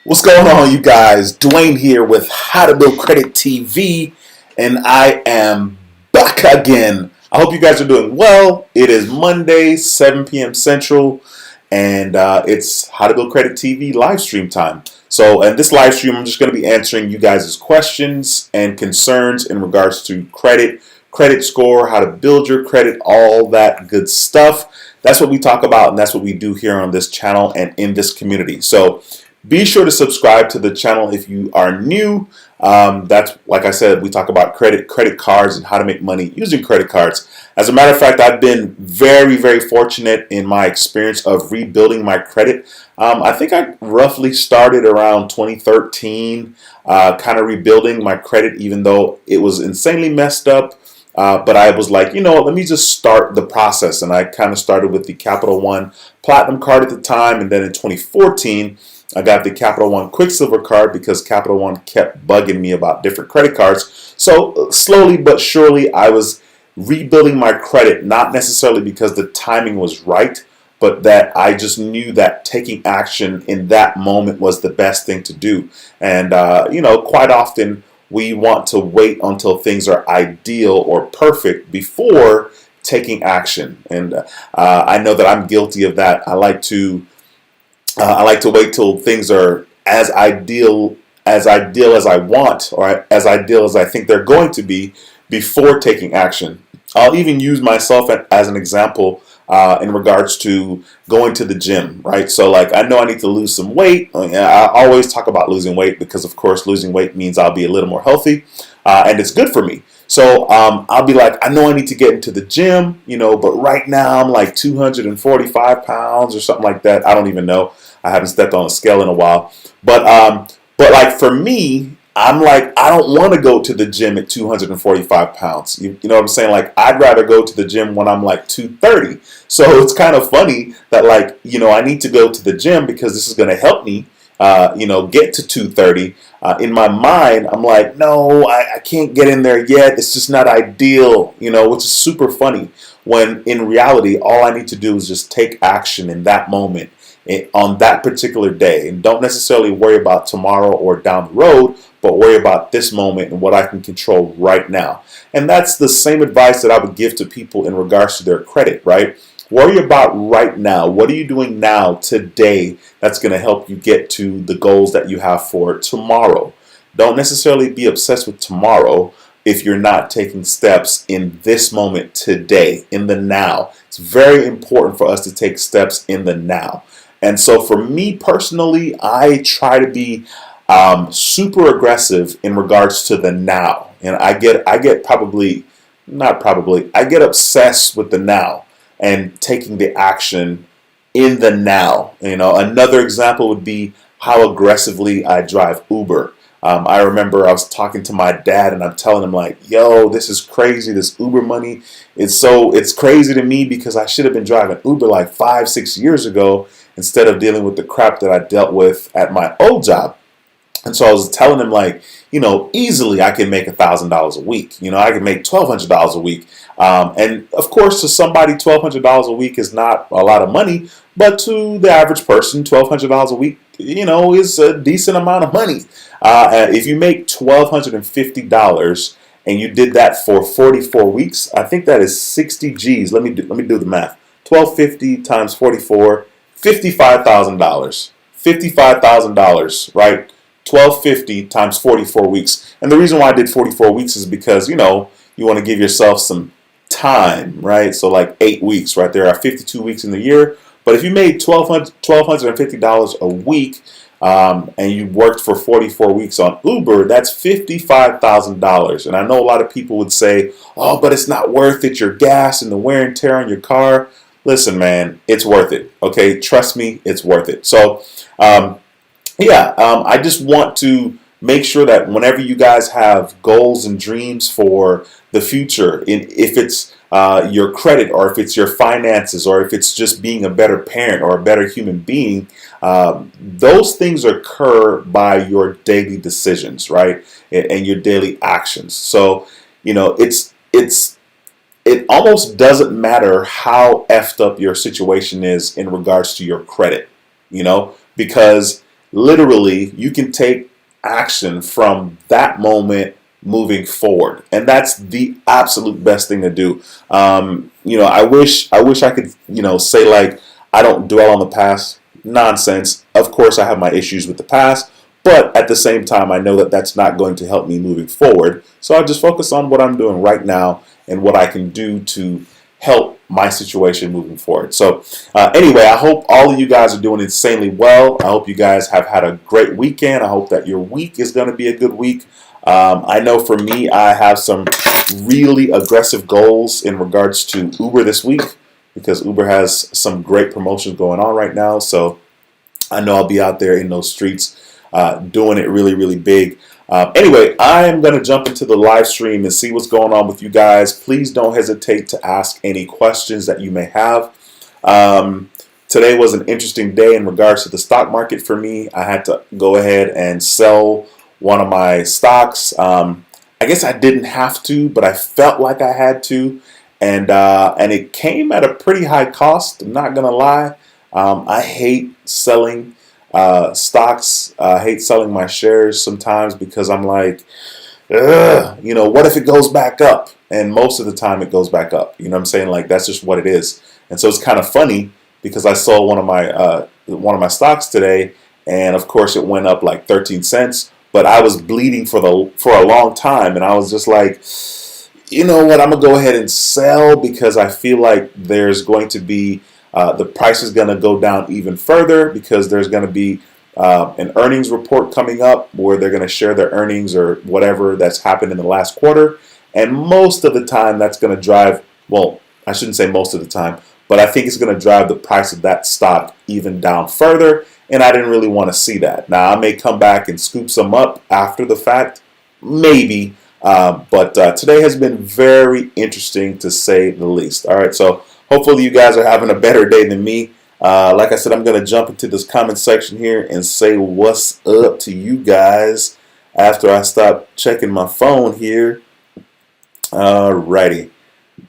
What's going on, you guys? Duane here with How to Build Credit TV, and I am back again. I hope you guys are doing well. It is Monday, 7 p.m. Central, and it's How to Build Credit TV live stream time. So, in this live stream, I'm just going to be answering you guys' questions and concerns in regards to credit score, how to build your credit, all that good stuff. That's what we talk about, and that's what we do here on this channel and in this community. So, be sure to subscribe to the channel if you are new. That's, like I said, we talk about credit cards, and how to make money using credit cards. As a matter of fact, I've been very, very fortunate in my experience of rebuilding my credit. I think I roughly started around 2013, kind of rebuilding my credit, even though it was insanely messed up. But I was like, let me just start the process. And I kind of started with the Capital One Platinum card at the time. And then in 2014, I got the Capital One QUICKSILVER card because Capital One kept bugging me about different credit cards. So slowly but surely, I was rebuilding my credit, not necessarily because the timing was right, but that I just knew that taking action in that moment was the best thing to do. And, quite often we want to wait until things are ideal or perfect before taking action. And I know that I'm guilty of that. I like to wait till things are as ideal as I want, or as ideal as I think they're going to be, before taking action. I'll even use myself as an example in regards to going to the gym, right? So, like, I know I need to lose some weight. I always talk about losing weight because, of course, losing weight means I'll be a little more healthy, and it's good for me. So I'll be like, I know I need to get into the gym, but right now I'm like 245 pounds or something like that. I don't even know. I haven't stepped on a scale in a while. But like, for me, I'm like, I don't want to go to the gym at 245 pounds. You know what I'm saying? Like, I'd rather go to the gym when I'm like 230. So it's kind of funny that, like, I need to go to the gym because this is going to help me, get to 230. In my mind, I'm like, no, I can't get in there yet. It's just not ideal, which is super funny, when in reality, all I need to do is just take action in that moment, on that particular day, and don't necessarily worry about tomorrow or down the road, but worry about this moment and what I can control right now. And that's the same advice that I would give to people in regards to their credit, right? Worry about right now. What are you doing now, today, that's going to help you get to the goals that you have for tomorrow? Don't necessarily be obsessed with tomorrow if you're not taking steps in this moment, today, in the now. It's very important for us to take steps in the now. And so for me personally, I try to be super aggressive in regards to the now. And I get obsessed with the now and taking the action in the now. Another example would be how aggressively I drive Uber. I remember I was talking to my dad, and I'm telling him, like, yo, this is crazy. This Uber money, it's crazy to me because I should have been driving Uber like 5-6 years ago, instead of dealing with the crap that I dealt with at my old job. And so I was telling him, like, easily I can make $1,000 a week. I can make $1,200 a week. And of course, to somebody, $1,200 a week is not a lot of money, but to the average person, $1,200 a week, is a decent amount of money. If you make $1,250 and you did that for 44 weeks, I think that is 60 G's. Let me do the math. 1,250 times 44. $55,000. $55,000, right? 1,250 times 44 weeks. And the reason why I did 44 weeks is because, you want to give yourself some time, right? So like 8 weeks, right? There are 52 weeks in the year. But if you made $1,250 a week, and you worked for 44 weeks on Uber, that's $55,000. And I know a lot of people would say, oh, but it's not worth it. Your gas and the wear and tear on your car. Listen, man, it's worth it. Okay, trust me, it's worth it. So, I just want to make sure that whenever you guys have goals and dreams for the future, if it's your credit, or if it's your finances, or if it's just being a better parent or a better human being, those things occur by your daily decisions, right, and your daily actions. So, it almost doesn't matter how effed up your situation is in regards to your credit, because literally you can take action from that moment moving forward, and that's the absolute best thing to do. I wish I could, say like I don't dwell on the past. Nonsense. Of course, I have my issues with the past, but at the same time, I know that that's not going to help me moving forward. So I just focus on what I'm doing right now and what I can do to help my situation moving forward. So anyway, I hope all of you guys are doing insanely well. I hope you guys have had a great weekend. I hope that your week is going to be a good week. I know for me, I have some really aggressive goals in regards to Uber this week, because Uber has some great promotions going on right now. So I know I'll be out there in those streets doing it really, really big. Anyway, I am going to jump into the live stream and see what's going on with you guys. Please don't hesitate to ask any questions that you may have. Today was an interesting day in regards to the stock market for me. I had to go ahead and sell one of my stocks. I guess I didn't have to, but I felt like I had to. And it came at a pretty high cost. I'm not going to lie. I hate selling stocks. I hate selling my shares sometimes because I'm like, what if it goes back up? And most of the time it goes back up. You know what I'm saying? Like, that's just what it is. And so it's kind of funny because I sold one of my stocks today, and of course it went up like 13 cents. But I was bleeding for a long time, and I was just like, you know what? I'm gonna go ahead and sell because I feel like there's going to be the price is going to go down even further because there's going to be an earnings report coming up where they're going to share their earnings or whatever that's happened in the last quarter. And most of the time that's going to drive, well, I shouldn't say most of the time, but I think it's going to drive the price of that stock even down further. And I didn't really want to see that. Now, I may come back and scoop some up after the fact, maybe. But today has been very interesting to say the least. All right, so hopefully you guys are having a better day than me. Like I said, I'm going to jump into this comment section here and say what's up to you guys after I stop checking my phone here. Alrighty.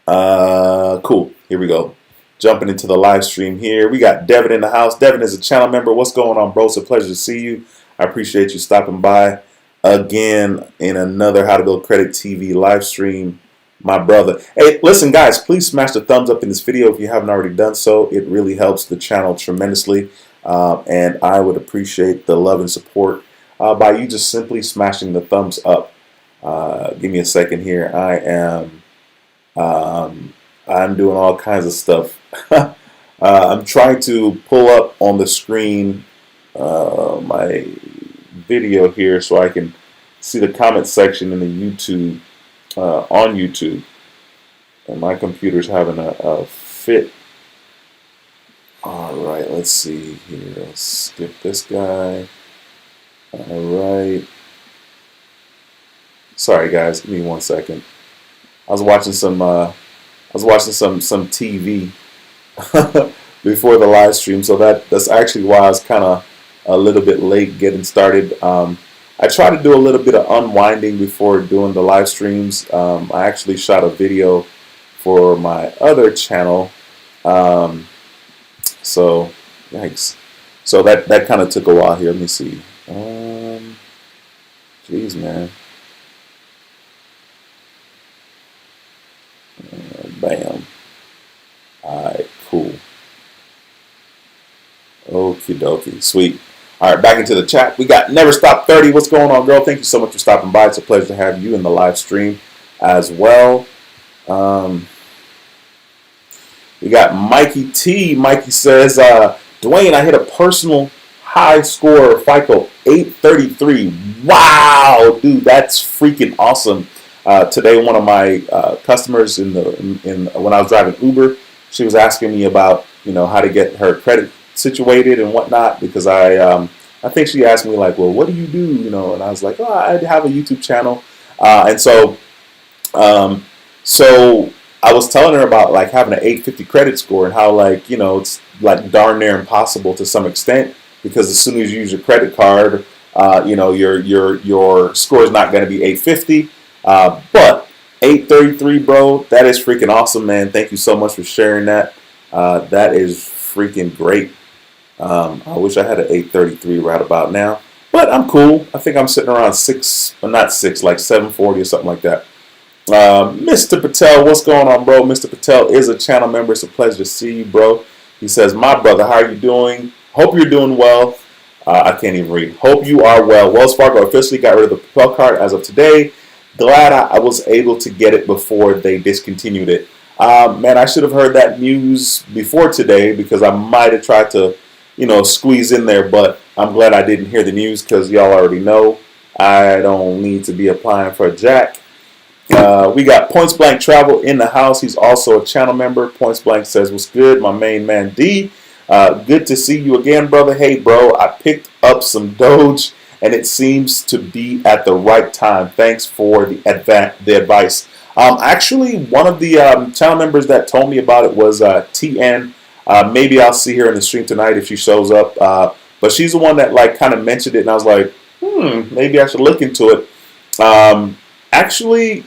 Cool. Here we go. Jumping into the live stream here. We got Devin in the house. Devin is a channel member. What's going on, bro? It's a pleasure to see you. I appreciate you stopping by again in another How to Build Credit TV live stream. My brother. Hey, listen, guys, please smash the thumbs up in this video if you haven't already done so. It really helps the channel tremendously. And I would appreciate the love and support by you just simply smashing the thumbs up. Give me a second here. I'm doing all kinds of stuff. I'm trying to pull up on the screen my video here so I can see the comment section in the YouTube. On YouTube, and my computer's having a fit. All right, let's see here. Let's skip this guy. All right. Sorry, guys. Give me 1 second. I was watching some TV before the live stream, so that's actually why I was kind of a little bit late getting started. I try to do a little bit of unwinding before doing the live streams. I actually shot a video for my other channel. So, yikes. So that kind of took a while here. Let me see. Jeez, man. Bam. Alright, cool. Okie dokie. Sweet. All right, back into the chat. We got Never Stop 30. What's going on, girl? Thank you so much for stopping by. It's a pleasure to have you in the live stream as well. We got Mikey T. Mikey says, Duane, I hit a personal high score FICO 833. Wow, dude, that's freaking awesome. Today, one of my customers when I was driving Uber, she was asking me about how to get her credit situated and whatnot, because I think she asked me like, well, what do you do? And I was like, oh, I have a YouTube channel, and so I was telling her about like having an 850 credit score and how it's like darn near impossible to some extent, because as soon as you use your credit card, your score is not going to be 850, but 833, bro, that is freaking awesome, man. Thank you so much for sharing that. That is freaking great. I wish I had an 833 right about now, but I'm cool. I think I'm sitting around 6, well, not 6, like 740 or something like that. Mr. Patel, what's going on, bro? Mr. Patel is a channel member. It's a pleasure to see you, bro. He says, my brother, how are you doing? Hope you're doing well. I can't even read. Hope you are well. Wells Fargo officially got rid of the Propel card as of today. Glad I was able to get it before they discontinued it. Man, I should have heard that news before today because I might have tried to, squeeze in there, but I'm glad I didn't hear the news because y'all already know I don't need to be applying for a jack. We got Points Blank Travel in the house. He's also a channel member. Points Blank says, what's good, my main man D? Good to see you again, brother. Hey, bro, I picked up some Doge, and it seems to be at the right time. Thanks for the advice. Actually, one of the channel members that told me about it was TN. Maybe I'll see her in the stream tonight if she shows up. But she's the one that kind of mentioned it, and I was like, maybe I should look into it. Actually,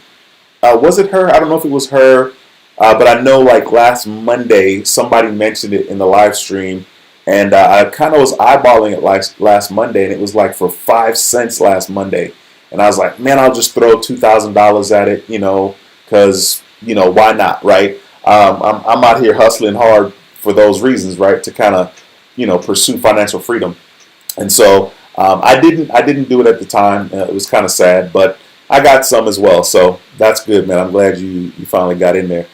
was it her? I don't know if it was her. But I know last Monday, somebody mentioned it in the live stream, and I kind of was eyeballing it last Monday, and it was for 5 cents last Monday. And I was like, man, I'll just throw $2,000 at it, because, why not, right? I'm out here hustling hard for those reasons, right, to kind of, pursue financial freedom. And so I didn't do it at the time. It was kind of sad, but I got some as well. So that's good, man. I'm glad you finally got in there.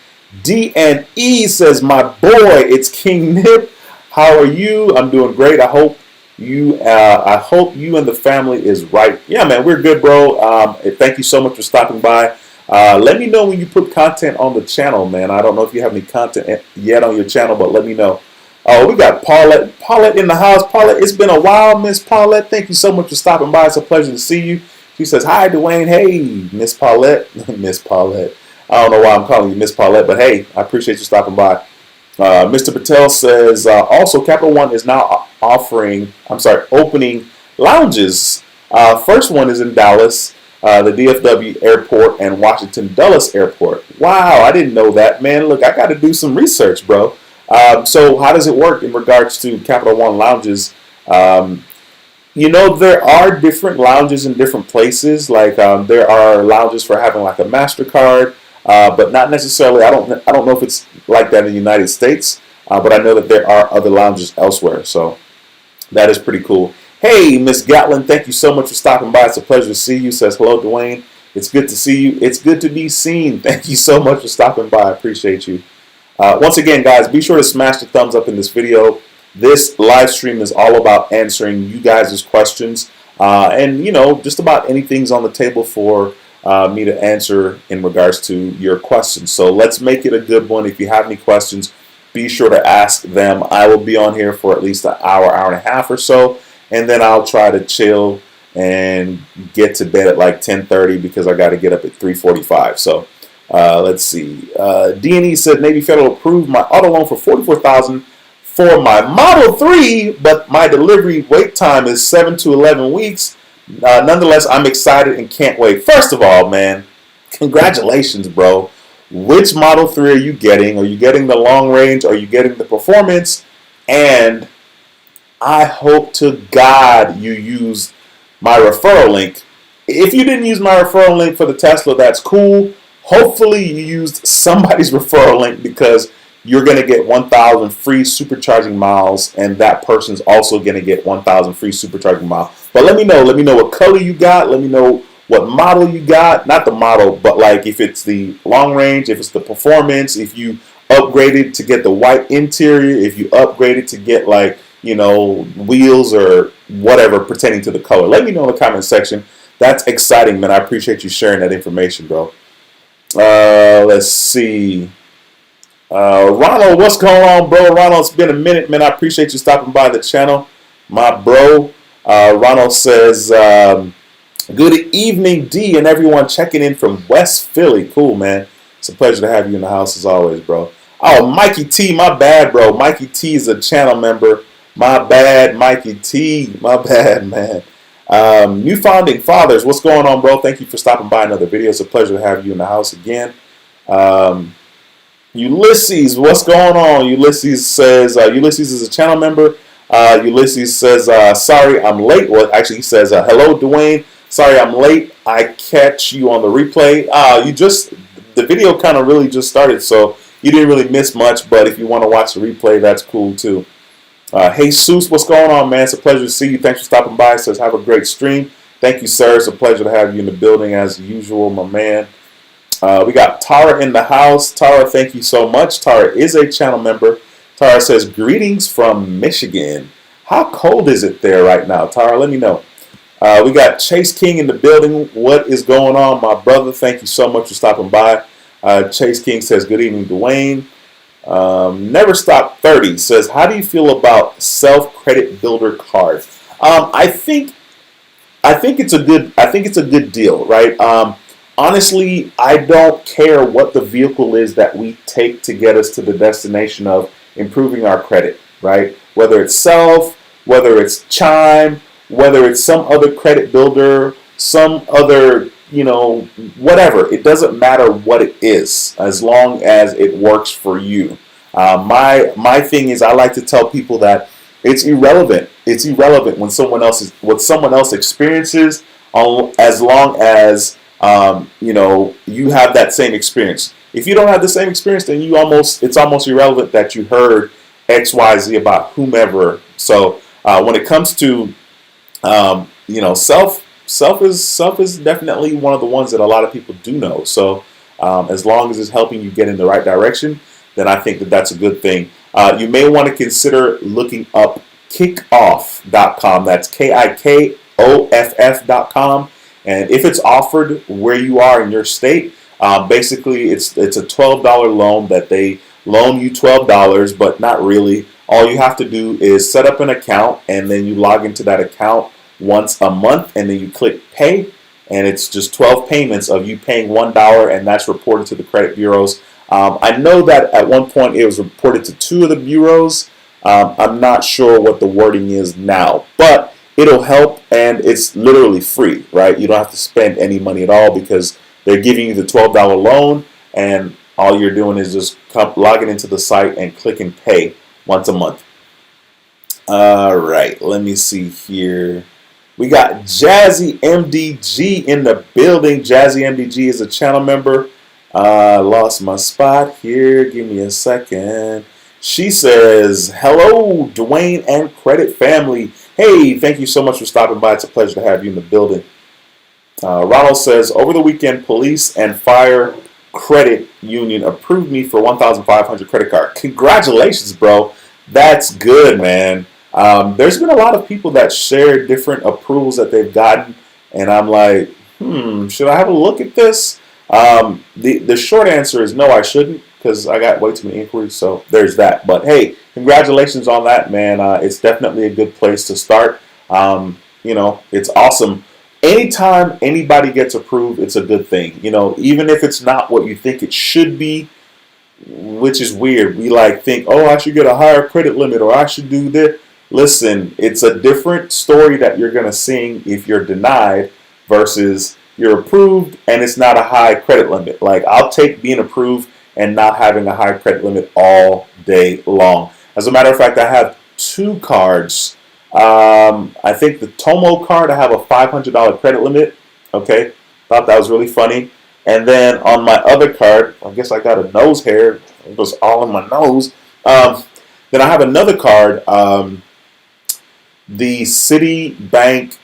D&E says, my boy, it's King Nip. How are you? I'm doing great. I hope you and the family is right. Yeah, man, we're good, bro. Thank you so much for stopping by. Let me know when you put content on the channel, man. I don't know if you have any content yet on your channel, but let me know. Oh, we got Paulette. Paulette in the house. Paulette, it's been a while, Miss Paulette. Thank you so much for stopping by. It's a pleasure to see you. She says, hi, Duane. Hey, Miss Paulette. Miss Paulette. I don't know why I'm calling you Miss Paulette, but hey, I appreciate you stopping by. Mr. Patel says, also, Capital One is now opening lounges. First one is in Dallas, the DFW Airport, and Washington Dulles Airport. Wow, I didn't know that, man. Look, I got to do some research, bro. So how does it work in regards to Capital One lounges? There are different lounges in different places. There are lounges for having a MasterCard. But not necessarily. I don't know if it's like that in the United States, but I know that there are other lounges elsewhere. So that is pretty cool. Hey, Miss Gatlin, thank you so much for stopping by. It's a pleasure to see you. Says hello, Duane. It's good to see you. It's good to be seen. Thank you so much for stopping by. I appreciate you. Once again, guys, be sure to smash the thumbs up in this video. This live stream is all about answering you guys' questions, and just about anything's on the table for me to answer in regards to your questions. So let's make it a good one. If you have any questions, be sure to ask them. I will be on here for at least an hour and a half or so, and then I'll try to chill and get to bed at 10:30 because I got to get up at 3:45. So let's see. D&E said Navy Federal approved my auto loan for $44,000 for my Model 3, but my delivery wait time is 7 to 11 weeks. Nonetheless, I'm excited and can't wait. First of all, man, congratulations, bro. Which Model 3 are you getting? Are you getting the long range? Are you getting the performance? And I hope to God you use my referral link. If you didn't use my referral link for the Tesla, that's cool. Hopefully you used somebody's referral link because you're going to get 1,000 free supercharging miles, and that person's also going to get 1,000 free supercharging miles. But let me know what color you got. Let me know what model you got. Not the model, but if it's the long range, if it's the performance, if you upgraded to get the white interior, if you upgraded to get wheels or whatever pertaining to the color. Let me know in the comment section. That's exciting, man. I appreciate you sharing that information, bro. Let's see. Ronald, what's going on, bro? Ronald, it's been a minute, man. I appreciate you stopping by the channel, my bro. Ronald says, good evening, D, and everyone checking in from West Philly. Cool, man. It's a pleasure to have you in the house as always, bro. Oh, Mikey T, my bad, bro. Mikey T is a channel member. My bad, Mikey T. My bad, man. New Founding Fathers, what's going on, bro? Thank you for stopping by another video. It's a pleasure to have you in the house again. Ulysses, what's going on? Ulysses says, Ulysses is a channel member. Ulysses says, sorry, I'm late. Well, actually, he says, hello, Duane. Sorry, I'm late. I catch you on the replay. The video kind of really just started, so you didn't really miss much. But if you want to watch the replay, that's cool too. Hey, Jesus, what's going on, man? It's a pleasure to see you. Thanks for stopping by. Says, have a great stream. Thank you, sir. It's a pleasure to have you in the building as usual, my man. We got Tara in the house. Tara, thank you so much. Tara is a channel member. Tara says, greetings from Michigan. How cold is it there right now? Tara, let me know. We got Chase King in the building. What is going on, my brother? Thank you so much for stopping by. Chase King says, good evening, Duane. Never Stop 30 says, how do you feel about self-credit builder card? I think it's a good deal, right? Honestly, I don't care what the vehicle is that we take to get us to the destination of improving our credit, right? Whether it's Self, whether it's Chime, whether it's some other credit builder, some other, whatever. It doesn't matter what it is, as long as it works for you. My thing is, I like to tell people that it's irrelevant. It's irrelevant what someone else experiences, as long as you have that same experience. If you don't have the same experience, then it's almost irrelevant that you heard X, Y, Z about whomever. So when it comes to self is definitely one of the ones that a lot of people do know. So as long as it's helping you get in the right direction, then I think that that's a good thing. You may want to consider looking up Kikoff.com. That's Kikoff.com. And if it's offered where you are in your state, basically it's a $12 loan that they loan you $12, but not really. All you have to do is set up an account, and then you log into that account once a month, and then you click pay, and it's just 12 payments of you paying $1, and that's reported to the credit bureaus. I know that at one point it was reported to 2 of the bureaus. I'm not sure what the wording is now, but it'll help, and it's literally free, right? You don't have to spend any money at all because they're giving you the $12 loan, and all you're doing is just logging into the site and clicking pay once a month. All right, let me see here. We got Jazzy MDG in the building. Jazzy MDG is a channel member. Lost my spot here. Give me a second. She says, hello, Duane and Credit Family. Hey, thank you so much for stopping by. It's a pleasure to have you in the building. Ronald says, over the weekend, Police and Fire Credit Union approved me for $1,500 credit card. Congratulations, bro. That's good, man. There's been a lot of people that share different approvals that they've gotten, and I'm like, should I have a look at this? The short answer is no, I shouldn't, because I got way too many inquiries, so there's that. But hey, congratulations on that, man. It's definitely a good place to start. It's awesome. Anytime anybody gets approved, it's a good thing. Even if it's not what you think it should be, which is weird. We think, oh, I should get a higher credit limit, or I should do this. Listen, it's a different story that you're going to sing if you're denied versus you're approved and it's not a high credit limit. I'll take being approved and not having a high credit limit all day long. As a matter of fact, I have 2 cards. I think the Tomo card, I have a $500 credit limit. Okay, thought that was really funny. And then on my other card, I guess I got a nose hair. It was all in my nose. Then I have another card, the Citibank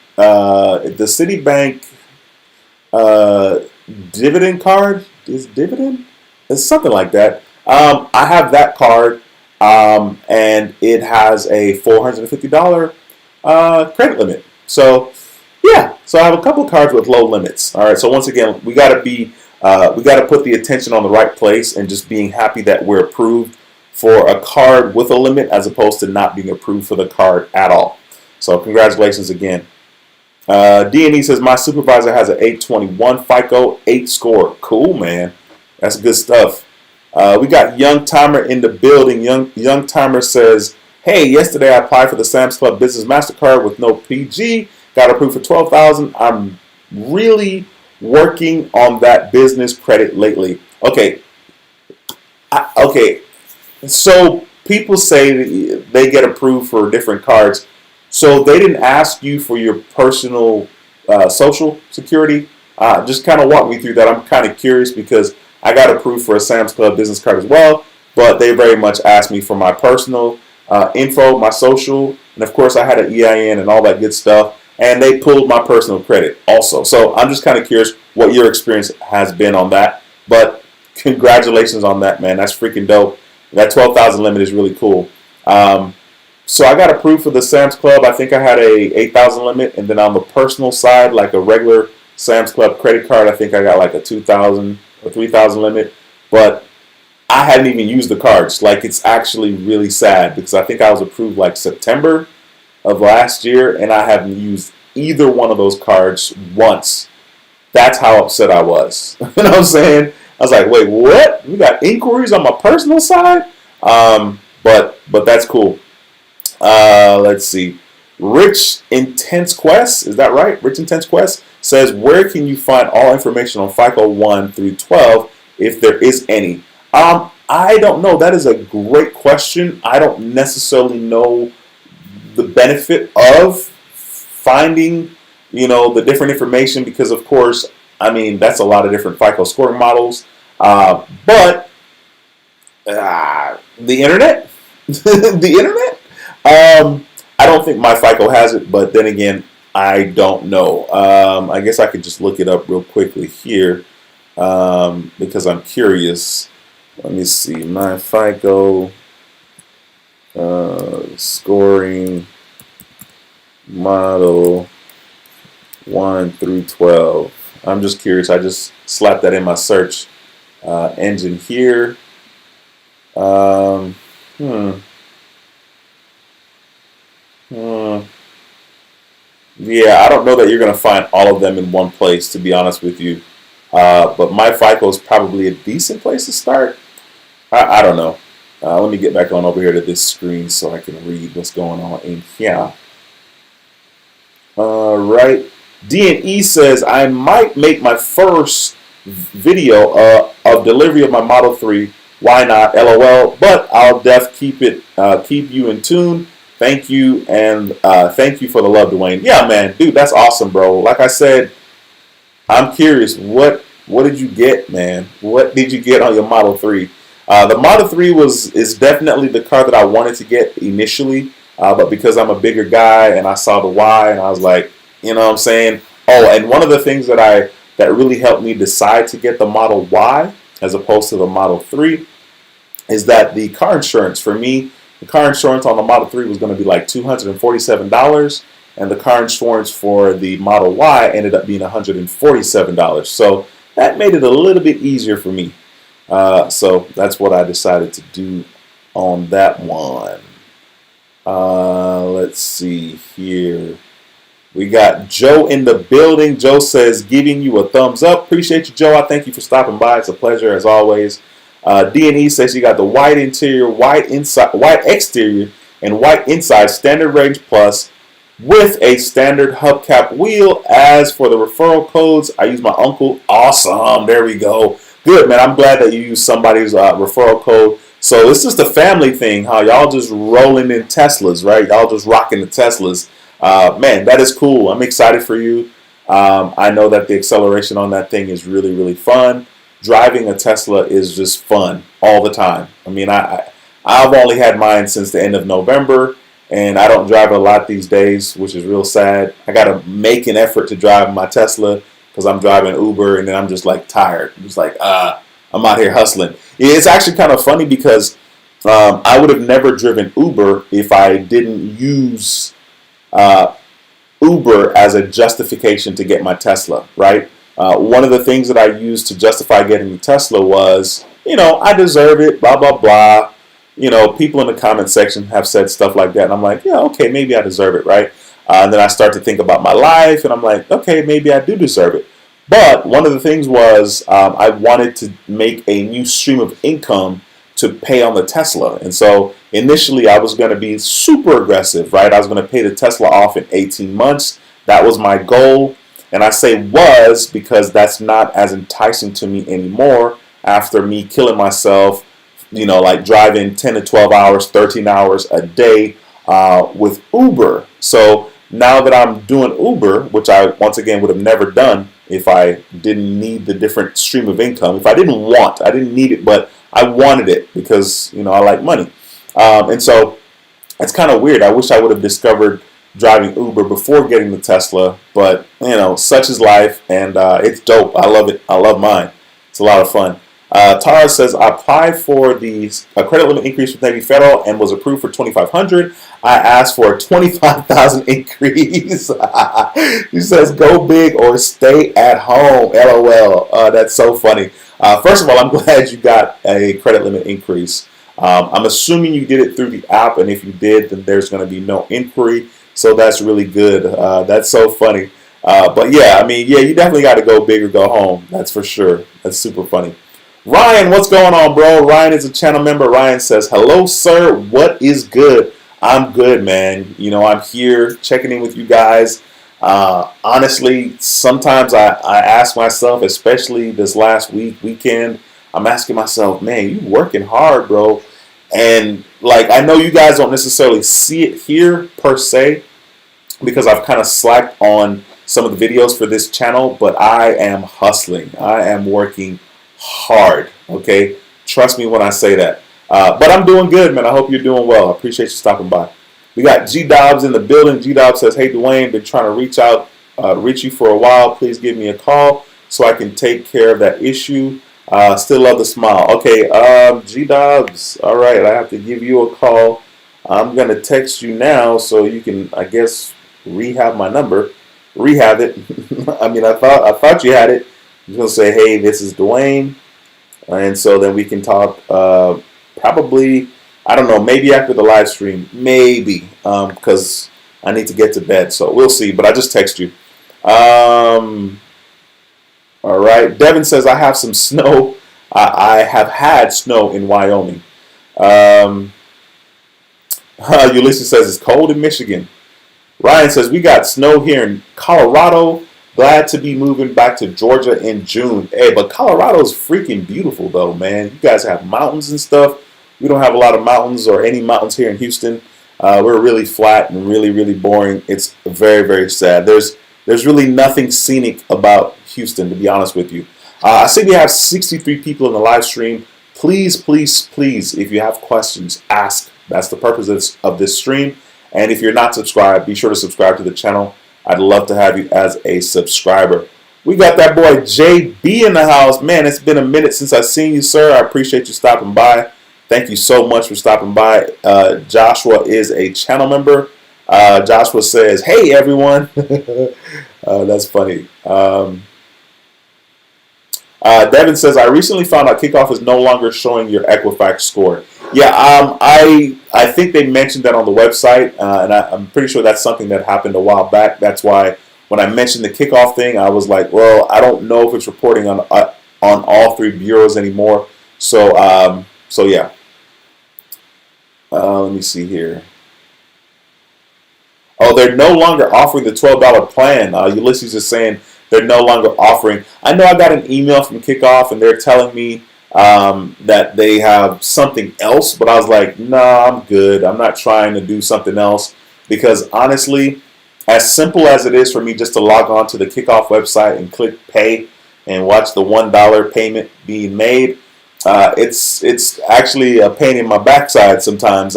dividend card. Is dividend? It's something like that. I have that card, and it has a $450 credit limit. So yeah, so I have a couple of cards with low limits. All right. So once again, we got to put the attention on the right place and just being happy that we're approved for a card with a limit as opposed to not being approved for the card at all. So congratulations again. D&E says, my supervisor has an 821 FICO 8 score. Cool, man. That's good stuff. We got Young Timer in the building. Young Timer says, hey, yesterday I applied for the Sam's Club Business MasterCard with no PG. Got approved for $12,000. I'm really working on that business credit lately. Okay. So people say they get approved for different cards. So they didn't ask you for your personal social security. Just kind of walk me through that. I'm kind of curious because I got approved for a Sam's Club business card as well, but they very much asked me for my personal info, my social, and of course I had an EIN and all that good stuff, and they pulled my personal credit also. So I'm just kind of curious what your experience has been on that, but congratulations on that, man. That's freaking dope. That 12,000 limit is really cool. So I got approved for the Sam's Club. I think I had a 8,000 limit, and then on the personal side, like a regular Sam's Club credit card, I think I got like a 2,000 or 3,000 limit, but I hadn't even used the cards. Like, it's actually really sad because I think I was approved like September of last year, and I haven't used either one of those cards once. That's how upset I was. You know what I'm saying? I was like, wait, what? We got inquiries on my personal side? But that's cool. Let's see. Rich Intense Quest, is that right? Rich Intense Quest says, where can you find all information on FICO 1 through 12 if there is any? I don't know. That is a great question. I don't necessarily know the benefit of finding, the different information because, of course, I mean, that's a lot of different FICO scoring models. But the internet, the internet. I don't think my FICO has it, but then again, I don't know. I guess I could just look it up real quickly here because I'm curious. Let me see. My FICO scoring model 1 through 12. I'm just curious. I just slapped that in my search engine here. Yeah, I don't know that you're going to find all of them in one place, to be honest with you. But my FICO is probably a decent place to start. I don't know. Let me get back on over here to this screen so I can read what's going on in here. All right. D&E says, I might make my first video of delivery of my Model 3. Why not? LOL. But I'll keep you in tune. Thank you, and thank you for the love, Duane. Yeah, man, dude, that's awesome, bro. Like I said, I'm curious. What did you get, man? What did you get on your Model 3? The Model 3 is definitely the car that I wanted to get initially, but because I'm a bigger guy and I saw the Y and I was like, you know what I'm saying? Oh, and one of the things that really helped me decide to get the Model Y as opposed to the Model 3 is that the car insurance for me. The car insurance on the Model 3 was going to be like $247, and the car insurance for the Model Y ended up being $147. So that made it a little bit easier for me. So that's what I decided to do on that one. Let's see here. We got Joe in the building. Joe says, giving you a thumbs up. Appreciate you, Joe. I thank you for stopping by. It's a pleasure as always. D&E says you got the white interior, white exterior, and white inside standard range plus with a standard hubcap wheel. As for the referral codes, I use my uncle. Awesome. There we go. Good, man. I'm glad that you used somebody's referral code. So it's just a family thing, how y'all just rolling in Teslas, right? Y'all just rocking the Teslas. Man, that is cool. I'm excited for you. I know that the acceleration on that thing is really, really fun. Driving a Tesla is just fun all the time. I mean, I've only had mine since the end of November, and I don't drive a lot these days, which is real sad. I got to make an effort to drive my Tesla because I'm driving Uber, and then I'm just like tired. I'm just like, I'm out here hustling. It's actually kind of funny because I would have never driven Uber if I didn't use Uber as a justification to get my Tesla, right? One of the things that I used to justify getting the Tesla was, I deserve it, blah, blah, blah. People in the comment section have said stuff like that. And I'm like, yeah, okay, maybe I deserve it, right? And then I start to think about my life, and I'm like, okay, maybe I do deserve it. But one of the things was I wanted to make a new stream of income to pay on the Tesla. And so initially I was going to be super aggressive, right? I was going to pay the Tesla off in 18 months. That was my goal. And I say was because that's not as enticing to me anymore after me killing myself like driving 10 to 12 hours, 13 hours a day with Uber. So now that I'm doing Uber, which I once again would have never done if I didn't need the different stream of income. If I didn't need it, but I wanted it because I like money, and so it's kind of weird. I wish I would have discovered driving Uber before getting the Tesla, but such is life, and it's dope. I love it. I love mine. It's a lot of fun. Tara says, I applied for the credit limit increase with Navy Federal and was approved for $2,500. I asked for a $25,000 increase. She says, go big or stay at home. LOL. That's so funny. First of all, I'm glad you got a credit limit increase. I'm assuming you did it through the app, and if you did, then there's going to be no inquiry. So that's really good. That's so funny. But yeah, you definitely got to go big or go home. That's for sure. That's super funny. Ryan, what's going on, bro? Ryan is a channel member. Ryan says, hello, sir. What is good? I'm good, man. I'm here checking in with you guys. Honestly, sometimes I ask myself, especially this last weekend, I'm asking myself, man, you working hard, bro. And I know you guys don't necessarily see it here per se because I've kind of slacked on some of the videos for this channel, but I am hustling. I am working hard, okay? Trust me when I say that. But I'm doing good, man. I hope you're doing well. I appreciate you stopping by. We got G Dobbs in the building. G Dobbs says, hey, Duane, been trying to reach you for a while. Please give me a call so I can take care of that issue. Still love the smile. Okay, G Dobbs. All right, I have to give you a call. I'm going to text you now so you can, I guess, rehab my number. Rehab it. I thought you had it. I'm going to say, hey, this is Duane. And so then we can talk probably, I don't know, maybe after the live stream. Maybe. Because I need to get to bed. So we'll see. But I just text you. All right. Devin says, I have some snow. I have had snow in Wyoming. Ulysses says, it's cold in Michigan. Ryan says, we got snow here in Colorado. Glad to be moving back to Georgia in June. Hey, but Colorado's freaking beautiful, though, man. You guys have mountains and stuff. We don't have a lot of mountains or any mountains here in Houston. We're really flat and really, really boring. It's very, very sad. There's really nothing scenic about Houston, to be honest with you. I see we have 63 people in the live stream. Please, please, please, if you have questions, ask. That's the purpose of this stream. And if you're not subscribed, be sure to subscribe to the channel. I'd love to have you as a subscriber. We got that boy JB in the house. Man, it's been a minute since I've seen you, sir. I appreciate you stopping by. Thank you so much for stopping by. Joshua is a channel member. Joshua says, hey, everyone. That's funny. Devin says, I recently found out Kikoff is no longer showing your Equifax score. Yeah, I think they mentioned that on the website, and I'm pretty sure that's something that happened a while back. That's why when I mentioned the Kikoff thing, I was like, well, I don't know if it's reporting on all three bureaus anymore. So yeah. Let me see here. Oh, they're no longer offering the $12 plan. Ulysses is saying they're no longer offering. I know I got an email from Kikoff, and they're telling me that they have something else, but I was like, nah, I'm good. I'm not trying to do something else because honestly, as simple as it is for me just to log on to the Kikoff website and click pay and watch the $1 payment being made, it's actually a pain in my backside sometimes.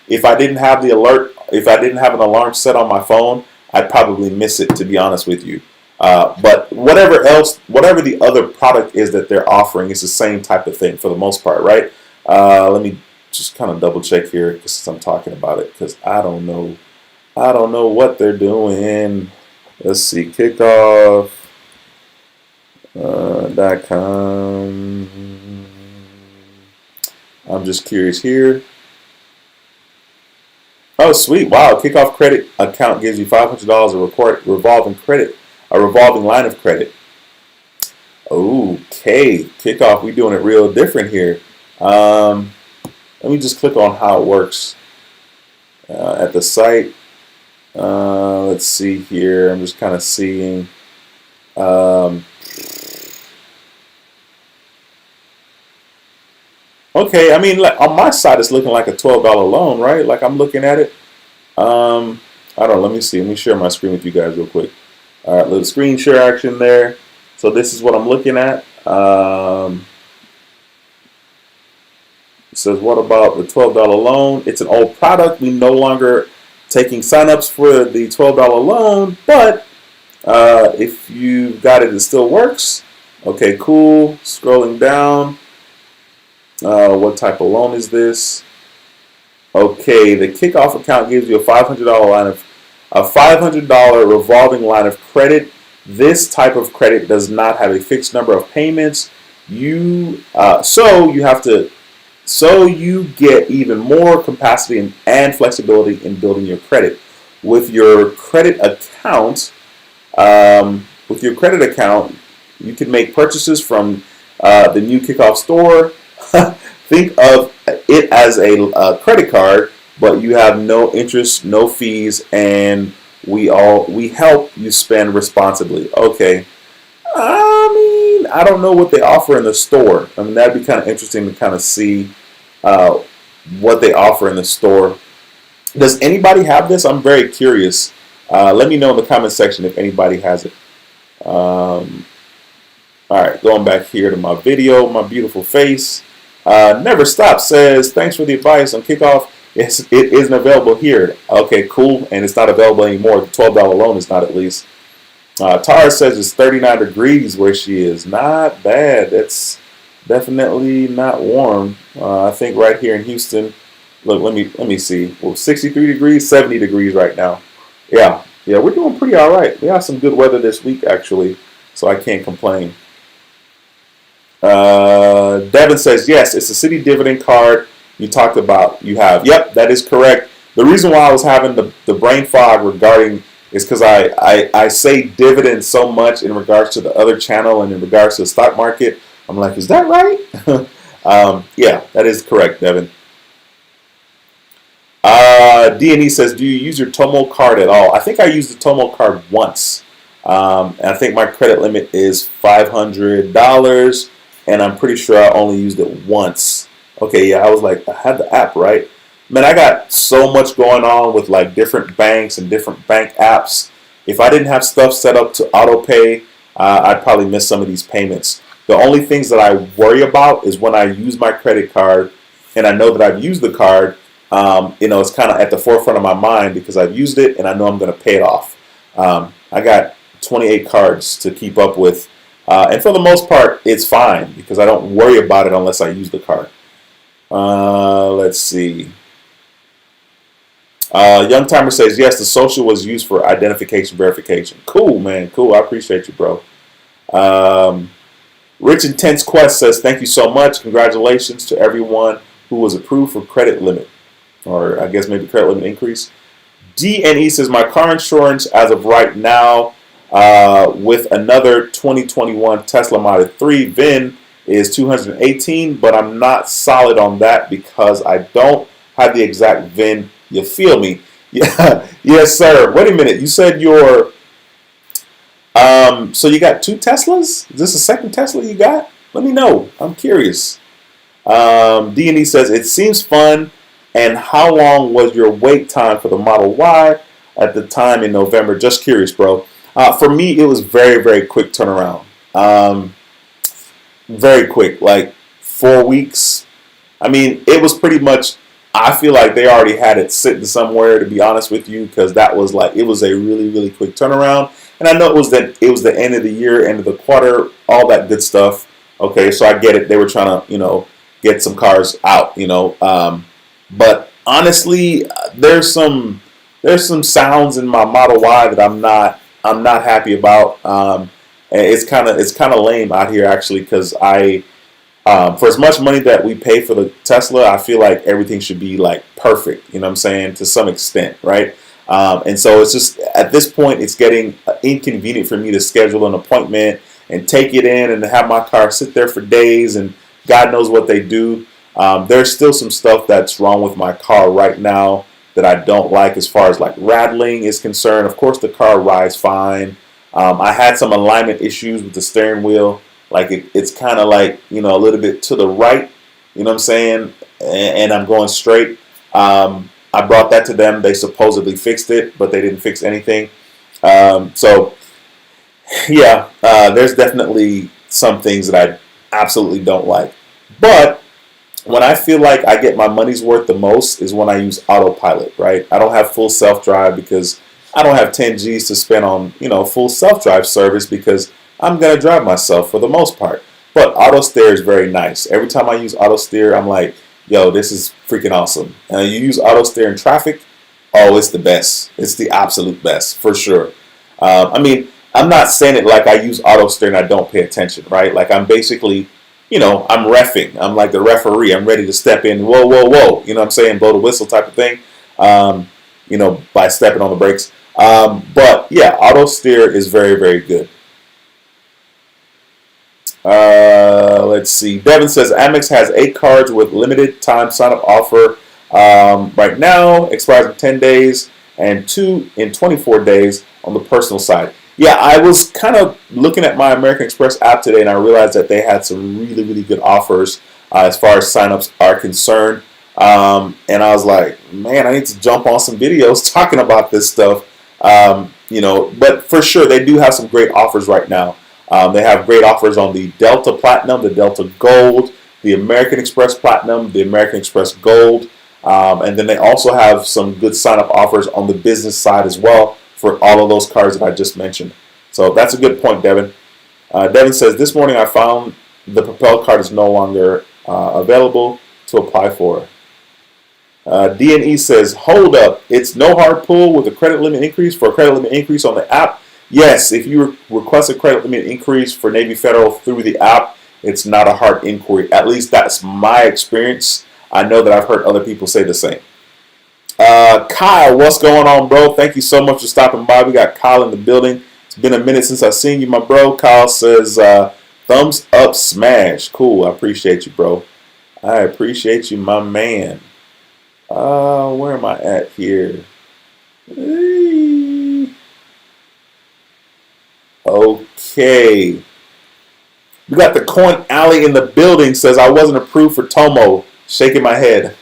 If I didn't have the alert, if I didn't have an alarm set on my phone, I'd probably miss it, to be honest with you. But whatever the other product is that they're offering, it's the same type of thing for the most part, right? Let me just kind of double check here since I'm talking about it because I don't know what they're doing. Let's see, Kikoff.com. I'm just curious here. Oh, sweet! Wow, Kikoff credit account gives you $500 a revolving line of credit. Okay, Kikoff, we doing it real different here. Let me just click on how it works at the site. Let's see here. I'm just kind of seeing. Okay, I mean, like, on my side, it's looking like a $12 loan, right? Like I'm looking at it. I don't know. Let me see. Let me share my screen with you guys real quick. All right, little screen share action there. So this is what I'm looking at. It says, what about the $12 loan? It's an old product. We no longer taking signups for the $12 loan, but if you got it, it still works. Okay, cool. Scrolling down. What type of loan is this? Okay, the Kikoff account gives you a $500 revolving line of credit. This type of credit does not have a fixed number of payments. So you get even more capacity and flexibility in building your credit. With your credit account, you can make purchases from the new Kikoff store. Think of it as a credit card, but you have no interest, no fees, and we help you spend responsibly. Okay. I mean, I don't know what they offer in the store. I mean, that'd be kind of interesting to kind of see what they offer in the store. Does anybody have this? I'm very curious. Let me know in the comment section if anybody has it. All right, going back here to my video, my beautiful face. Never Stop says, thanks for the advice on Kikoff. Yes, it isn't available here. Okay, cool. And it's not available anymore. The $12 loan is not, at least. Tara says it's 39 degrees where she is. Not bad. That's definitely not warm. I think right here in Houston, look, let me see. Well, 63 degrees, 70 degrees right now. Yeah, we're doing pretty all right. We have some good weather this week, actually, so I can't complain. Devin says, yes, it's a city dividend card you talked about. You have. Yep, that is correct. The reason why I was having the brain fog regarding is because I say dividend so much in regards to the other channel and in regards to the stock market. I'm like, is that right? Yeah, that is correct, Devin. D&E says, do you use your Tomo card at all? I think I used the Tomo card once. And I think my credit limit is $500. And I'm pretty sure I only used it once. Okay, yeah, I was like, I had the app, right? Man, I got so much going on with like different banks and different bank apps. If I didn't have stuff set up to auto pay, I'd probably miss some of these payments. The only things that I worry about is when I use my credit card and I know that I've used the card, it's kind of at the forefront of my mind because I've used it and I know I'm going to pay it off. I got 28 cards to keep up with. And for the most part, it's fine because I don't worry about it unless I use the card. Let's see. Young Timer says, yes, the social was used for identification verification. Cool, man. Cool. I appreciate you, bro. Rich Intense Quest says, thank you so much. Congratulations to everyone who was approved for credit limit. Or I guess maybe credit limit increase. DNE says, my car insurance as of right now with another 2021 Tesla Model 3 VIN is $218, but I'm not solid on that because I don't have the exact VIN. You feel me? Yeah, yes, sir. Wait a minute. You said your so you got two Teslas? Is this the second Tesla you got? Let me know. I'm curious. D&E says it seems fun. And how long was your wait time for the Model Y at the time in November? Just curious, bro. For me, it was very, very quick turnaround. Very quick, like 4 weeks. I mean, it was pretty much, I feel like they already had it sitting somewhere, to be honest with you, because that was like, it was a really, really quick turnaround. And I know it was the end of the year, end of the quarter, all that good stuff. Okay, so I get it. They were trying to, get some cars out, but honestly, there's some sounds in my Model Y that I'm not happy about. And it's kind of lame out here actually because for as much money that we pay for the Tesla, I feel like everything should be like perfect. You know what I'm saying? To some extent, right? And so it's just at this point it's getting inconvenient for me to schedule an appointment and take it in and have my car sit there for days and God knows what they do. There's still some stuff that's wrong with my car right now that I don't like as far as like rattling is concerned. Of course, the car rides fine. I had some alignment issues with the steering wheel. Like it's kind of like, a little bit to the right You know what I'm saying? And I'm going straight. I brought that to them. They supposedly fixed it, but they didn't fix anything. So yeah, there's definitely some things that I absolutely don't like. But when I feel like I get my money's worth the most is when I use autopilot, right? I don't have full self-drive because I don't have 10 G's to spend on, full self-drive service because I'm going to drive myself for the most part. But auto steer is very nice. Every time I use auto steer, I'm like, yo, this is freaking awesome. And you use auto steer in traffic, oh, it's the best. It's the absolute best, for sure. I mean, I'm not saying it like I use auto steer and I don't pay attention, right? Like I'm basically, I'm reffing. I'm like the referee. I'm ready to step in. Whoa, whoa, whoa. You know what I'm saying? Blow the whistle type of thing, by stepping on the brakes. But yeah, auto steer is very, very good. Let's see. Devin says Amex has 8 cards with limited time sign-up offer right now, expires in 10 days, and 2 in 24 days on the personal side. Yeah, I was kind of looking at my American Express app today, and I realized that they had some really, really good offers as far as signups are concerned. And I was like, man, I need to jump on some videos talking about this stuff. But for sure, they do have some great offers right now. They have great offers on the Delta Platinum, the Delta Gold, the American Express Platinum, the American Express Gold. And then they also have some good sign-up offers on the business side as well for all of those cards that I just mentioned. So that's a good point, Devin. Devin says, this morning I found the Propel card is no longer available to apply for. D&E says, hold up, it's no hard pull with a credit limit increase for a credit limit increase on the app. Yes, if you request a credit limit increase for Navy Federal through the app, it's not a hard inquiry. At least that's my experience. I know that I've heard other people say the same. Kyle, what's going on, bro? Thank you so much for stopping by. We got Kyle in the building. It's been a minute since I've seen you, my bro. Kyle says, thumbs up smash. Cool, I appreciate you, bro. I appreciate you, my man. Where am I at here? Okay. We got the Coin Alley in the building. Says, I wasn't approved for Tomo. Shaking my head.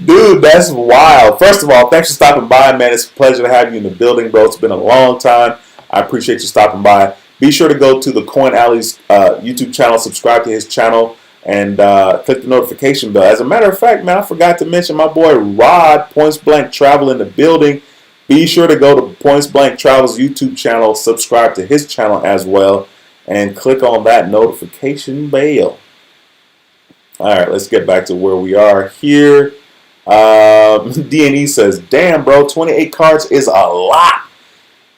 Dude, that's wild. First of all, thanks for stopping by, man. It's a pleasure to have you in the building, bro. It's been a long time. I appreciate you stopping by. Be sure to go to the Coin Alley's YouTube channel, subscribe to his channel, and click the notification bell. As a matter of fact, man, I forgot to mention my boy Rod, Points Blank Travel, in the building. Be sure to go to Points Blank Travel's YouTube channel, subscribe to his channel as well, and click on that notification bell. All right, let's get back to where we are here. D&E says, damn, bro, 28 cards is a lot.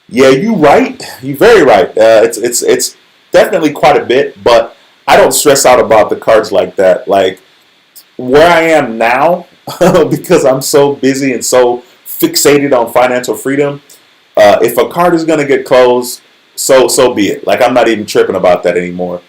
Yeah, you right. You're very right. It's definitely quite a bit, but I don't stress out about the cards like that. Like, where I am now, because I'm so busy and so fixated on financial freedom, if a card is going to get closed, so be it. Like, I'm not even tripping about that anymore.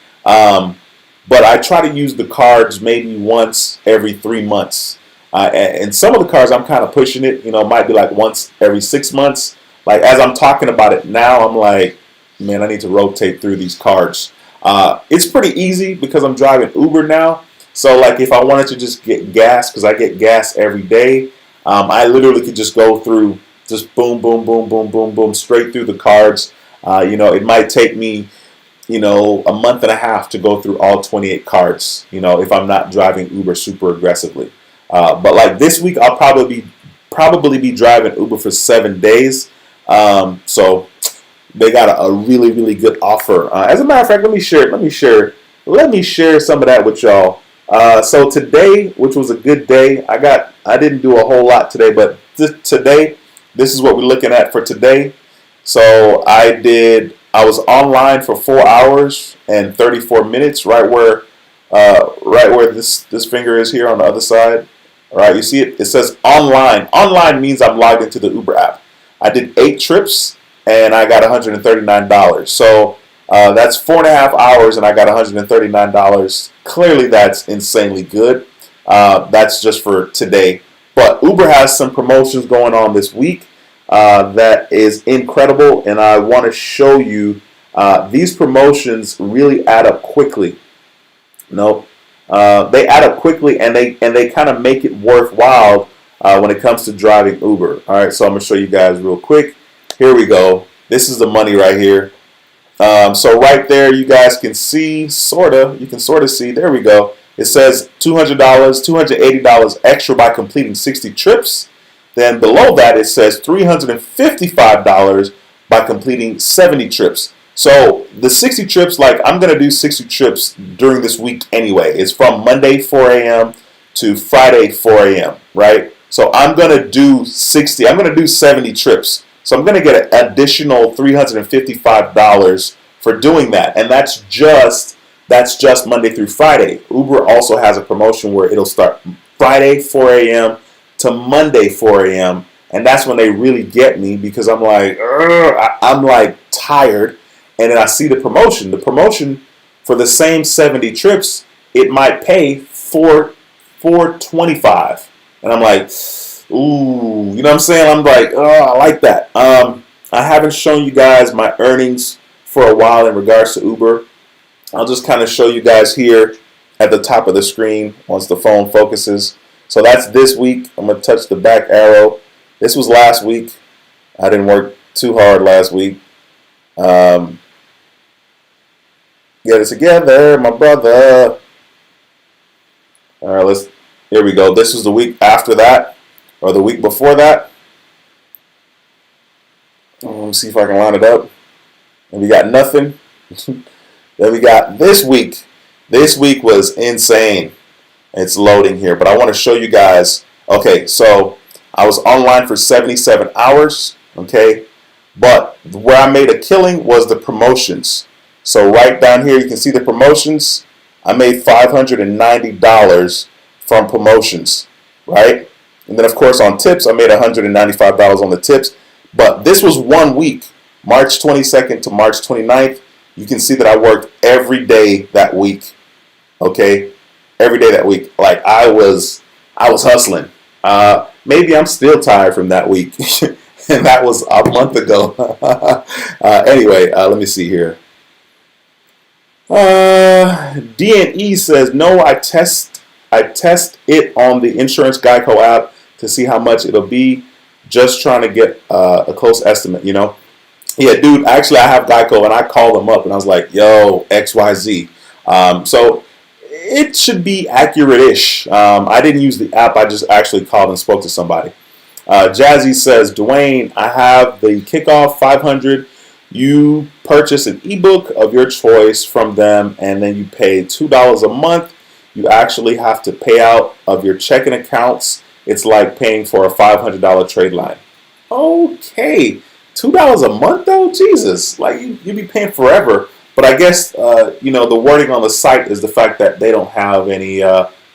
But I try to use the cards maybe once every 3 months. And some of the cards, I'm kind of pushing it. Might be like once every 6 months. Like, as I'm talking about it now, I'm like, man, I need to rotate through these cards. It's pretty easy because I'm driving Uber now. So, like, if I wanted to just get gas, because I get gas every day, I literally could just go through, just boom, boom, boom, boom, boom, boom, straight through the cards. It might take me, a month and a half to go through all 28 cards, if I'm not driving Uber super aggressively. But like this week, I'll probably be driving Uber for 7 days. So they got a really, really good offer. As a matter of fact, let me share some of that with y'all. So today, which was a good day, I didn't do a whole lot today, but today, this is what we're looking at for today. So I was online for 4 hours and 34 minutes, right where this finger is here on the other side. All right, you see it? It says online. Online means I'm logged into the Uber app. I did 8 trips and I got $139. So that's 4.5 hours and I got $139. Clearly, that's insanely good. That's just for today. But Uber has some promotions going on this week. That is incredible, and I want to show you these promotions really add up quickly. Nope, They add up quickly, and they kind of make it worthwhile when it comes to driving Uber. All right, so I'm gonna show you guys real quick. Here we go. This is the money right here. So right there, you guys can see, you can sort of see, there we go. It says $200, $280 extra by completing 60 trips. Then below that, it says $355 by completing 70 trips. So the 60 trips, like I'm going to do 60 trips during this week anyway. It's from Monday 4 a.m. to Friday 4 a.m., right? So I'm going to do 70 trips. So I'm going to get an additional $355 for doing that. And that's just Monday through Friday. Uber also has a promotion where it'll start Friday 4 a.m. to Monday 4 a.m. And that's when they really get me, because I'm like, I'm like tired. And then I see the promotion. The promotion for the same 70 trips, it might pay $425. And I'm like, ooh, you know what I'm saying? I'm like, oh, I like that. I haven't shown you guys my earnings for a while in regards to Uber. I'll just kind of show you guys here at the top of the screen once the phone focuses. So that's this week. I'm going to touch the back arrow. This was last week. I didn't work too hard last week. Get it together, my brother. All right, here we go. This was the week after that, or the week before that. Let me see if I can line it up. And we got nothing. Then we got this week. This week was insane. It's loading here, but I want to show you guys. Okay, so I was online for 77 hours, okay? But where I made a killing was the promotions. So right down here, you can see the promotions. I made $590 from promotions, right? And then, of course, on tips, I made $195 on the tips. But this was 1 week, March 22nd to March 29th. You can see that I worked every day that week, okay? Every day that week. Like, I was hustling. Maybe I'm still tired from that week. And that was a month ago. Anyway, let me see here. D&E says, no, I test it on the Insurance Geico app to see how much it'll be. Just trying to get a close estimate, you know. Yeah, dude, actually I have Geico, and I called them up and I was like, yo, XYZ. So it should be accurate-ish. I didn't use the app. I just actually called and spoke to somebody. Jazzy says, Duane, I have the Kikoff 500. You purchase an ebook of your choice from them, and then you pay $2 a month. You actually have to pay out of your checking accounts. It's like paying for a $500 trade line. Okay, $2 a month though? Jesus, like you'd be paying forever. But I guess you know, the wording on the site is the fact that they don't have any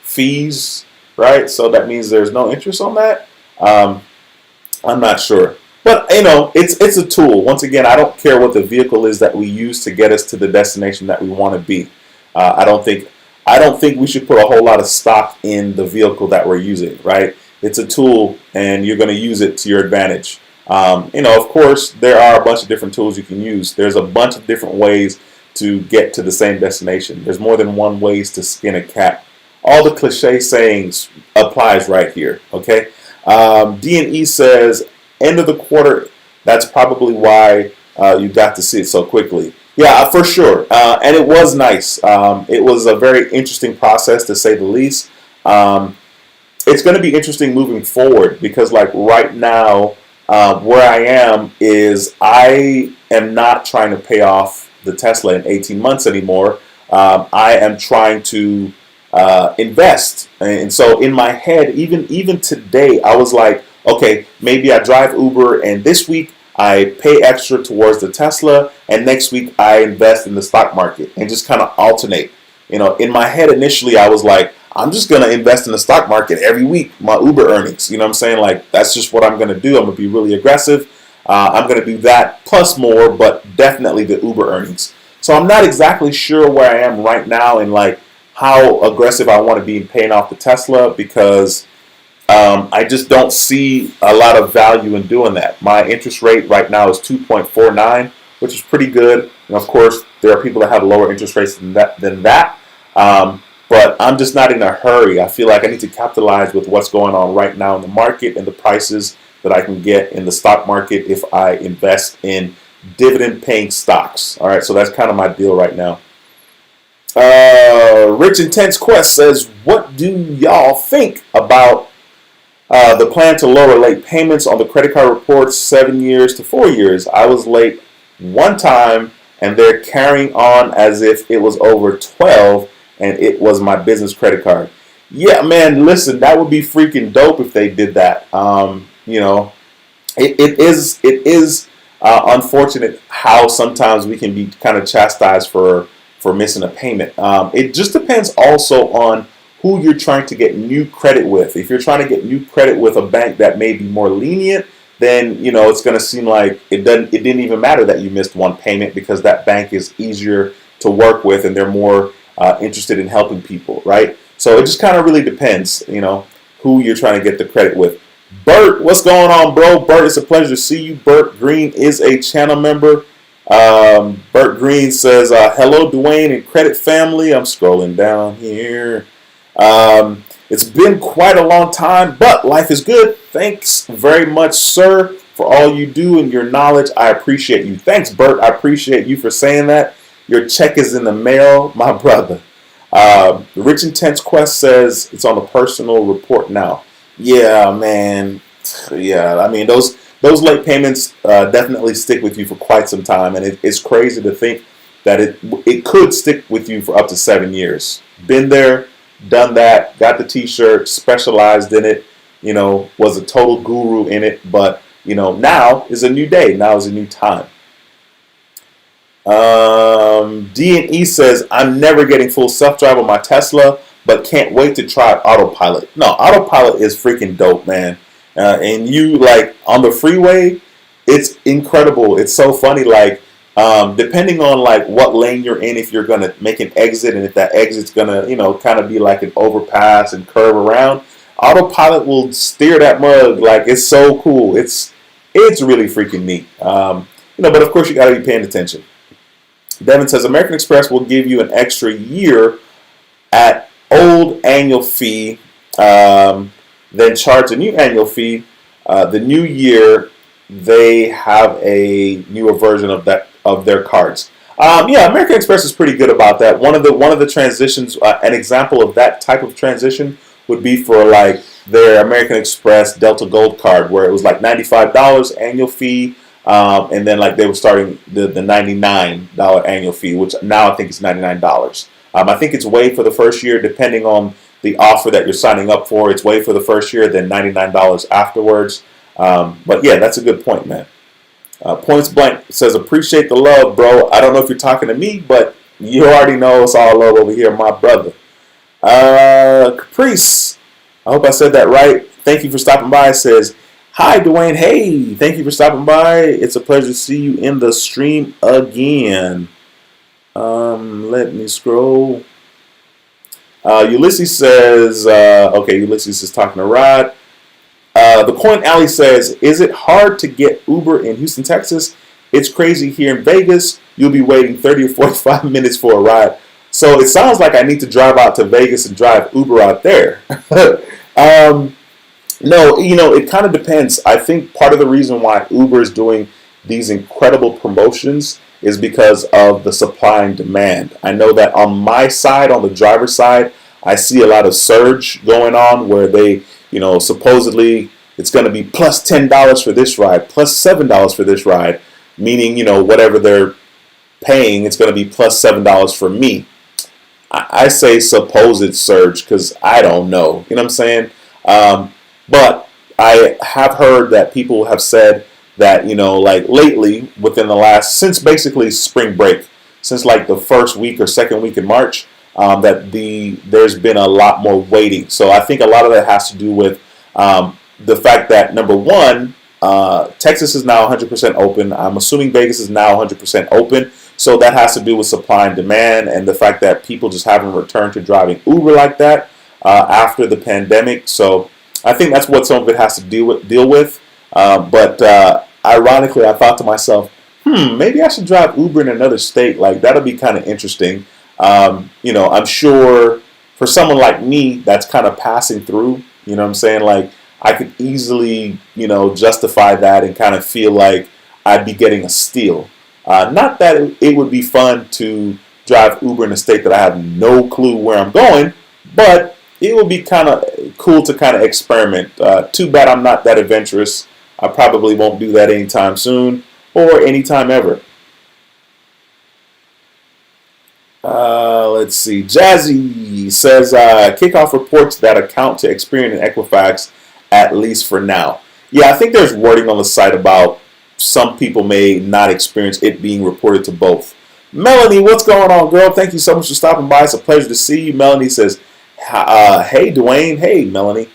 fees, right? So that means there's no interest on that. I'm not sure. But, you know, it's a tool. Once again, I don't care what the vehicle is that we use to get us to the destination that we want to be. I don't think we should put a whole lot of stock in the vehicle that we're using, right? It's a tool, and you're going to use it to your advantage. You know, of course, there are a bunch of different tools you can use. There's a bunch of different ways to get to the same destination. There's more than one ways to skin a cat. All the cliche sayings applies right here, okay? D&E says, end of the quarter, that's probably why you got to see it so quickly. Yeah, for sure. And it was nice. It was a very interesting process, to say the least. It's going to be interesting moving forward, because like right now, where I am is I am not trying to pay off the Tesla in 18 months anymore. I am trying to invest. And so in my head, even today, I was like, okay, maybe I drive Uber, and this week I pay extra towards the Tesla, and next week I invest in the stock market, and just kind of alternate. You know, in my head initially, I was like, I'm just going to invest in the stock market every week, my Uber earnings. You know what I'm saying? Like, that's just what I'm going to do. I'm going to be really aggressive. I'm going to do that plus more, but definitely the Uber earnings. So I'm not exactly sure where I am right now in like how aggressive I want to be in paying off the Tesla, because I just don't see a lot of value in doing that. My interest rate right now is 2.49, which is pretty good. And of course, there are people that have lower interest rates than that. But but I'm just not in a hurry. I feel like I need to capitalize with what's going on right now in the market and the prices that I can get in the stock market if I invest in dividend-paying stocks. All right, so that's kind of my deal right now. Rich Intense Quest says, what do y'all think about the plan to lower late payments on the credit card reports 7 years to 4 years? I was late one time, and they're carrying on as if it was over 12, and it was my business credit card. Yeah, man, listen, that would be freaking dope if they did that. You know, it is unfortunate how sometimes we can be kind of chastised for missing a payment. It just depends also on who you're trying to get new credit with. If you're trying to get new credit with a bank that may be more lenient, then it's going to seem like it didn't even matter that you missed one payment, because that bank is easier to work with and they're more interested in helping people, right? So it just kind of really depends, who you're trying to get the credit with. Bert, what's going on, bro? Bert, it's a pleasure to see you. Bert Green is a channel member. Bert Green says, hello, Duane and Credit family. I'm scrolling down here. It's been quite a long time, but life is good. Thanks very much, sir, for all you do and your knowledge. I appreciate you. Thanks, Bert. I appreciate you for saying that. Your check is in the mail, my brother. Rich Intense Quest says it's on the personal report now. Yeah, man. Yeah, I mean, those late payments definitely stick with you for quite some time, and it's crazy to think that it could stick with you for up to 7 years. Been there, done that, got the t-shirt, specialized in it, was a total guru in it, but now is a new day, now is a new time. D&E says, I'm never getting full self-drive on my Tesla, but can't wait to try autopilot. No, autopilot is freaking dope, man. And you, like, on the freeway, it's incredible. It's so funny, like, depending on, like, what lane you're in, if you're going to make an exit, and if that exit's going to, kind of be like an overpass and curve around, autopilot will steer that mug. Like, it's so cool. It's really freaking neat. But of course you got to be paying attention. Devin says, American Express will give you an extra year at old annual fee, then charge a new annual fee. The new year, they have a newer version of their cards. Yeah, American Express is pretty good about that. One of the transitions, an example of that type of transition would be for like their American Express Delta Gold card, where it was like $95 annual fee, and then like they were starting the $99 annual fee, which now I think is $99. I think it's way for the first year, depending on the offer that you're signing up for. It's way for the first year, then $99 afterwards. But yeah, that's a good point, man. Points Blank says, appreciate the love, bro. I don't know if you're talking to me, but you already know it's all love over here, my brother. Caprice, I hope I said that right. Thank you for stopping by. It says, hi, Duane. Hey, thank you for stopping by. It's a pleasure to see you in the stream again. Let me scroll. Ulysses says, okay, Ulysses is talking to Rod. The Coin Alley says, is it hard to get Uber in Houston, Texas? It's crazy here in Vegas. You'll be waiting 30 or 45 minutes for a ride. So it sounds like I need to drive out to Vegas and drive Uber out there. No, it kind of depends. I think part of the reason why Uber is doing these incredible promotions is because of the supply and demand. I know that on my side, on the driver's side, I see a lot of surge going on where they, supposedly it's going to be plus $10 for this ride, plus $7 for this ride, meaning, whatever they're paying, it's going to be plus $7 for me. I say supposed surge because I don't know. You know what I'm saying? But I have heard that people have said that, like lately, within the last, since basically spring break, since like the first week or second week in March, that there's been a lot more waiting. So I think a lot of that has to do with the fact that, number one, Texas is now 100% open. I'm assuming Vegas is now 100% open. So that has to do with supply and demand, and the fact that people just haven't returned to driving Uber like that after the pandemic. So I think that's what some of it has to deal with. But ironically, I thought to myself, maybe I should drive Uber in another state. Like, that'll be kind of interesting. I'm sure for someone like me that's kind of passing through, you know what I'm saying? Like, I could easily, you know, justify that and kind of feel like I'd be getting a steal. Not that it would be fun to drive Uber in a state that I have no clue where I'm going, but it would be kind of cool to kind of experiment. Too bad I'm not that adventurous. I probably won't do that anytime soon or anytime ever. Let's see. Jazzy says, Kikoff reports that account to Experian and Equifax, at least for now. Yeah, I think there's wording on the site about some people may not experience it being reported to both. Melanie, what's going on, girl? Thank you so much for stopping by. It's a pleasure to see you. Melanie says, hey, Duane. Hey, Melanie.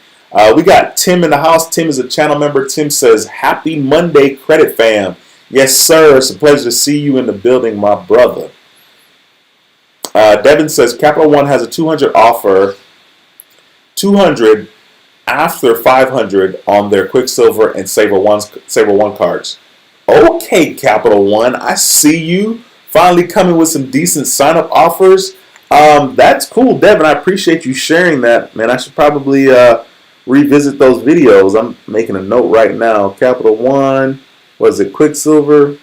We got Tim in the house. Tim is a channel member. Tim says, happy Monday, credit fam. Yes, sir. It's a pleasure to see you in the building, my brother. Devin says, Capital One has a 200 offer, 200 after 500 on their QUICKSILVER and Saver One cards. Okay, Capital One, I see you finally coming with some decent sign-up offers. That's cool, Devin. I appreciate you sharing that, man. I should probably revisit those videos. I'm making a note right now. Capital One, what is it, QUICKSILVER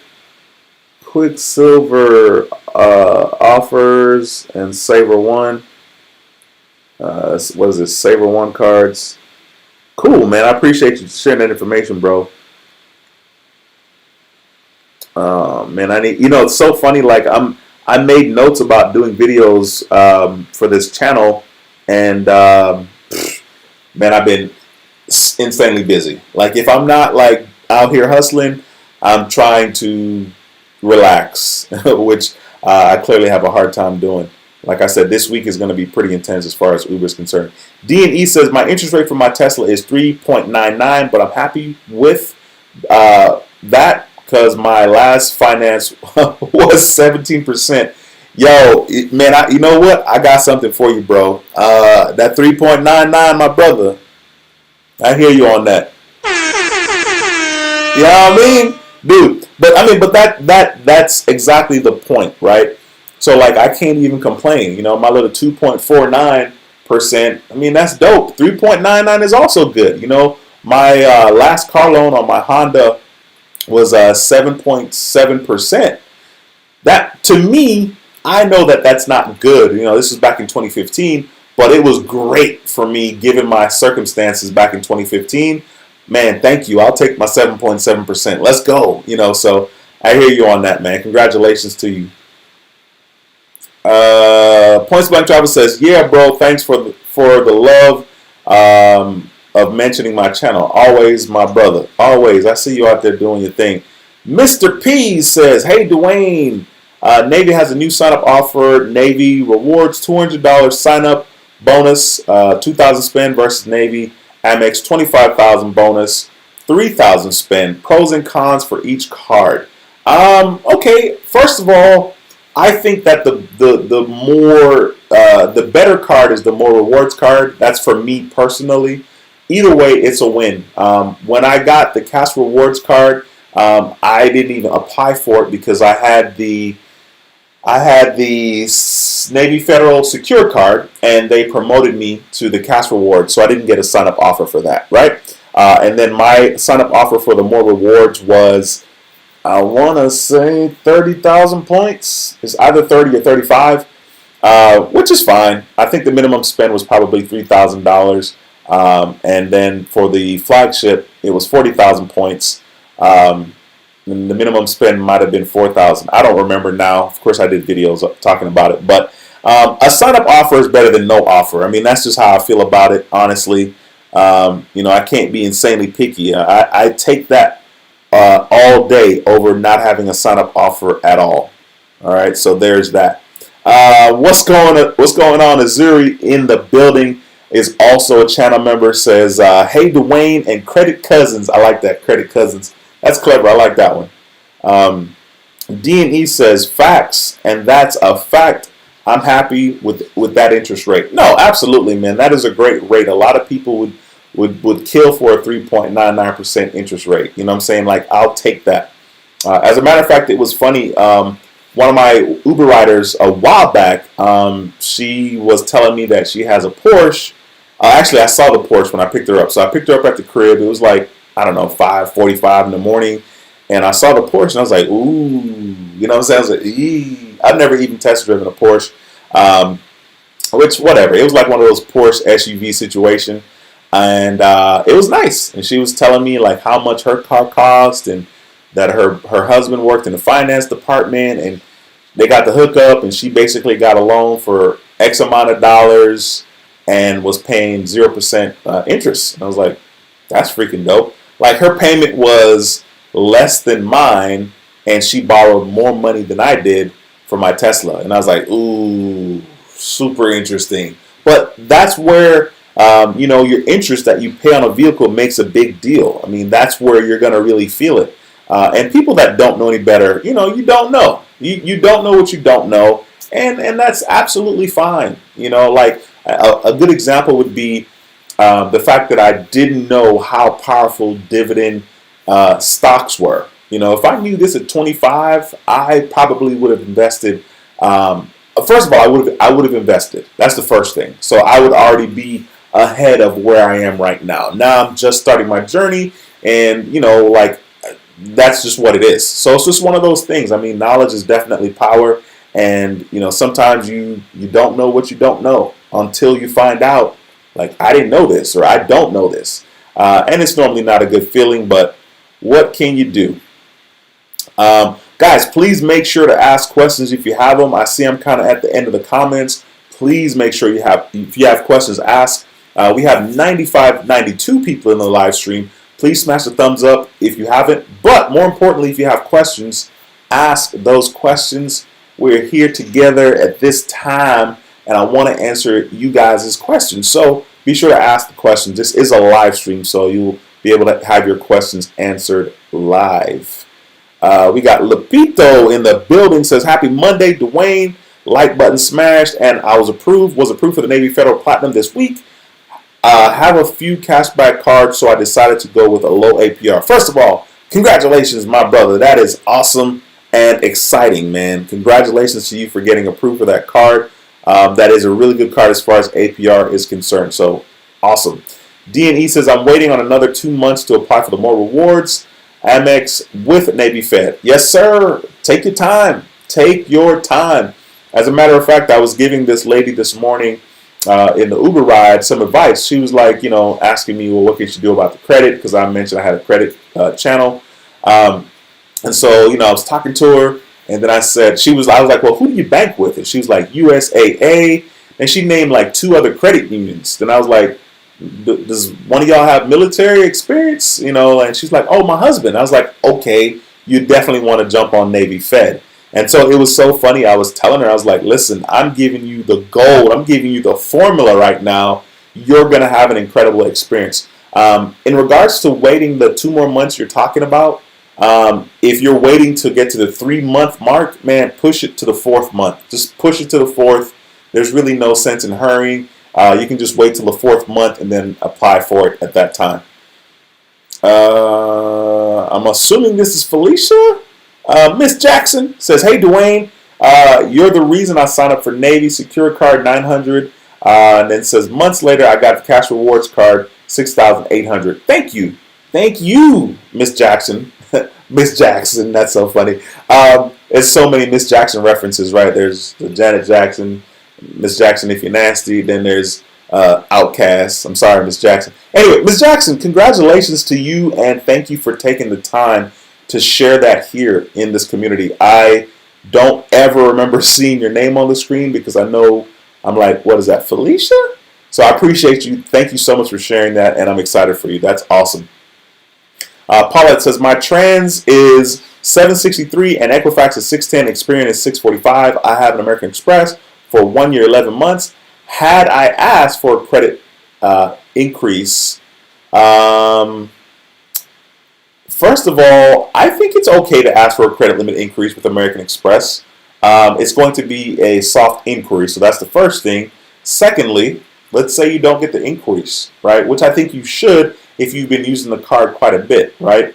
offers and Saver One. What is this? Saver One cards. Cool, man. I appreciate you sharing that information, bro. Man, I need. You know, it's so funny. Like I made notes about doing videos for this channel, and man, I've been insanely busy. Like if I'm not like out here hustling, I'm trying to relax, which I clearly have a hard time doing. Like I said, this week is going to be pretty intense as far as Uber is concerned. D&E says, my interest rate for my Tesla is 3.99, but I'm happy with that because my last finance was 17%. Yo, man, you know what? I got something for you, bro. That 3.99, my brother. I hear you on that. You know what I mean? Dude, but that's exactly the point, right? So like I can't even complain, you know, my little 2.49%, I mean that's dope. 3.99 is also good. You know, my last car loan on my Honda was 7.7%. That to me, I know that that's not good. You know, this was back in 2015, but it was great for me given my circumstances back in 2015. Man, thank you. I'll take my 7.7%. Let's go. You know, so I hear you on that, man. Congratulations to you. Points Blank Travel says, yeah, bro, thanks for the love of mentioning my channel. Always, my brother. Always. I see you out there doing your thing. Mr. P says, hey, Duane, Navy has a new sign-up offer. Navy rewards $200 sign-up bonus, 2,000 spend versus Navy. Amex 25,000 bonus, 3,000 spend. Pros and cons for each card. Okay, first of all, I think that the better card is the more rewards card. That's for me personally. Either way, it's a win. When I got the cash rewards card, I didn't even apply for it because I had the Navy Federal Secure card, and they promoted me to the cash reward, so I didn't get a sign-up offer for that, right? And then my sign-up offer for the more rewards was, I want to say 30,000 points. It's either 30 or 35, which is fine. I think the minimum spend was probably $3,000, and then for the flagship, it was 40,000 points. And the minimum spend might have been 4,000. I don't remember now. Of course, I did videos talking about it. But a sign-up offer is better than no offer. I mean, that's just how I feel about it, honestly. You know, I can't be insanely picky. I take that all day over not having a sign-up offer at all. All right, so there's that. What's going on? Azuri in the building is also a channel member. Says, hey, Duane and Credit Cousins. I like that, Credit Cousins. That's clever. I like that one. D&E says facts, and that's a fact. I'm happy with that interest rate. No, absolutely, man. That is a great rate. A lot of people would kill for a 3.99% interest rate. You know what I'm saying? Like, I'll take that. As a matter of fact, it was funny. one of my Uber riders a while back, she was telling me that she has a Porsche. Actually, I saw the Porsche when I picked her up. So I picked her up at the crib. It was like, I don't know, 5:45 in the morning. And I saw the Porsche and I was like, ooh, you know what I'm saying? I was like, eee. I've never even test driven a Porsche. Which, whatever. It was like one of those Porsche SUV situation. And it was nice. And she was telling me like how much her car cost and that her husband worked in the finance department and they got the hookup and she basically got a loan for X amount of dollars and was paying 0% interest. And I was like, that's freaking dope. Like her payment was less than mine and she borrowed more money than I did for my Tesla. And I was like, ooh, super interesting. But that's where, your interest that you pay on a vehicle makes a big deal. I mean, that's where you're going to really feel it. And people that don't know any better, you don't know. You don't know what you don't know. And that's absolutely fine. Like a good example would be the fact that I didn't know how powerful dividend stocks were. If I knew this at 25, I probably would have invested. First of all, I would have invested. That's the first thing. So I would already be ahead of where I am right now. Now I'm just starting my journey, and that's just what it is. So it's just one of those things. I mean, knowledge is definitely power, and sometimes you don't know what you don't know until you find out. Like, I didn't know this, or I don't know this, and it's normally not a good feeling. But what can you do? Guys, please make sure to ask questions if you have them. I see I'm kind of at the end of the comments. Please make sure if you have questions, ask. We have 92 people in the live stream. Please smash the thumbs up if you haven't. But more importantly, if you have questions, ask those questions. We're here together at this time, and I want to answer you guys' questions. So be sure to ask the questions. This is a live stream, so you'll be able to have your questions answered live. We got Lapito in the building, says, happy Monday, Duane. Like button smashed, and I was approved for the Navy Federal Platinum this week. Have a few cashback cards, so I decided to go with a low APR. First of all, congratulations, my brother. That is awesome and exciting, man. Congratulations to you for getting approved for that card. That is a really good card as far as APR is concerned, so awesome. D&E says, I'm waiting on another 2 months to apply for the more rewards. Amex with Navy Fed. Yes, sir. Take your time. Take your time. As a matter of fact, I was giving this lady this morning in the Uber ride some advice. She was like, asking me, well, what can she do about the credit? Because I mentioned I had a credit channel. And so, I was talking to her, and then I was like, well, who do you bank with? And she was like, USAA. And she named like 2 other credit unions. Then I was like, does one of y'all have military experience? And she's like, oh, my husband. I was like, okay, you definitely want to jump on Navy Fed. And so it was so funny. I was telling her, I was like, listen, I'm giving you the gold. I'm giving you the formula right now. You're going to have an incredible experience. In regards to waiting the 2 more months you're talking about, if you're waiting to get to the 3-month mark, man, push it to the 4th month. Just push it to the 4th. There's really no sense in hurrying. You can just wait till the 4th month and then apply for it at that time. I'm assuming this is Felicia. Miss Jackson says, hey, Duane, you're the reason I signed up for Navy Secure Card 900. And then says, months later, I got the Cash Rewards Card 6,800. Thank you. Thank you, Miss Jackson. Miss Jackson. That's so funny. There's so many Miss Jackson references, right? There's the Janet Jackson, Miss Jackson If You're Nasty. Then there's Outcast. I'm sorry, Miss Jackson. Anyway, Miss Jackson, congratulations to you, and thank you for taking the time to share that here in this community. I don't ever remember seeing your name on the screen because I know I'm like, what is that, Felicia? So I appreciate you. Thank you so much for sharing that, and I'm excited for you. That's awesome. Paulette says, my trans is 763 and Equifax is 610, Experian is 645. I have an American Express for 1 year, 11 months. Had I asked for a credit increase, first of all, I think it's okay to ask for a credit limit increase with American Express. It's going to be a soft inquiry, so that's the first thing. Secondly, let's say you don't get the increase, right? Which I think you should if you've been using the card quite a bit, right?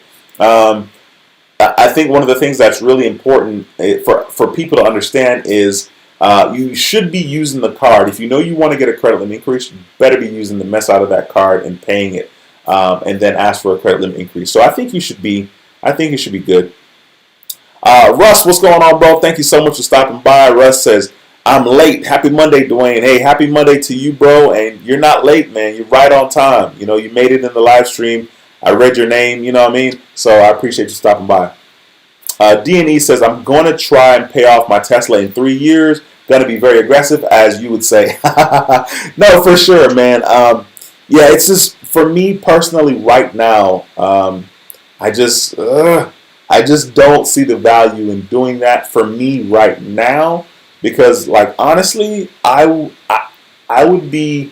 I think one of the things that's really important for people to understand is you should be using the card. If you know you want to get a credit limit increase, you better be using the mess out of that card and paying it, and then ask for a credit limit increase. So I think you should be good. Russ, what's going on, bro? Thank you so much for stopping by. Russ says, I'm late. Happy Monday, Duane. Hey, happy Monday to you, bro. And you're not late, man. You're right on time. You know, you made it in the live stream. I read your name, you know what I mean? So I appreciate you stopping by. D&E says, I'm going to try and pay off my Tesla in 3 years. Going to be very aggressive, as you would say. No, for sure, man. Yeah, it's just, for me personally right now, I just don't see the value in doing that for me right now. Because, like, honestly, I would be,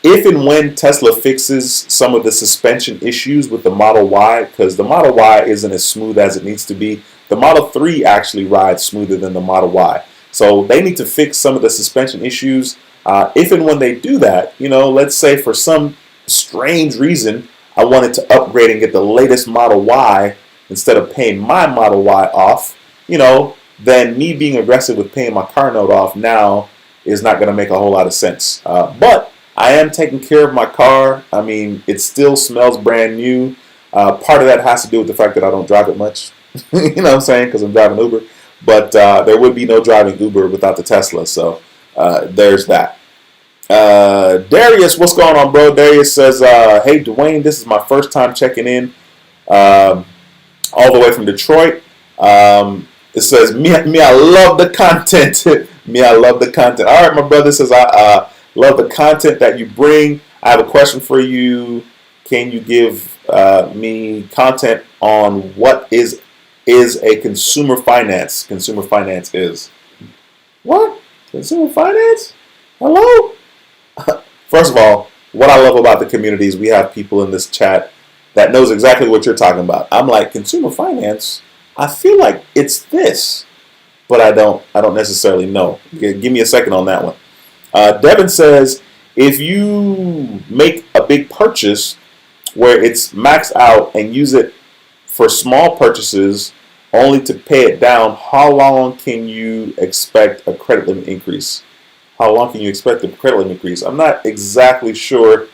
if and when Tesla fixes some of the suspension issues with the Model Y, because the Model Y isn't as smooth as it needs to be. The Model 3 actually rides smoother than the Model Y. So they need to fix some of the suspension issues. If and when they do that, you know, let's say for some strange reason, I wanted to upgrade and get the latest Model Y instead of paying my Model Y off, you know, then me being aggressive with paying my car note off now is not going to make a whole lot of sense. But I am taking care of my car. I mean, it still smells brand new. Part of that has to do with the fact that I don't drive it much. You know what I'm saying? Because I'm driving Uber. But there would be no driving Uber without the Tesla. So there's that. Darius, what's going on, bro? Darius says, hey, Duane, this is my first time checking in all the way from Detroit. It says, me, I love the content. Me, I love the content. All right, my brother says, I love the content that you bring. I have a question for you. Can you give me content on what is a consumer finance? Consumer finance is what? Consumer finance? Hello? First of all, what I love about the community is we have people in this chat that knows exactly what you're talking about. I'm like, consumer finance? I feel like it's this, but I don't necessarily know. Give me a second on that one. Devin says, if you make a big purchase where it's maxed out and use it for small purchases only to pay it down, how long can you expect a credit limit increase? How long can you expect a credit limit increase? I'm not exactly sure.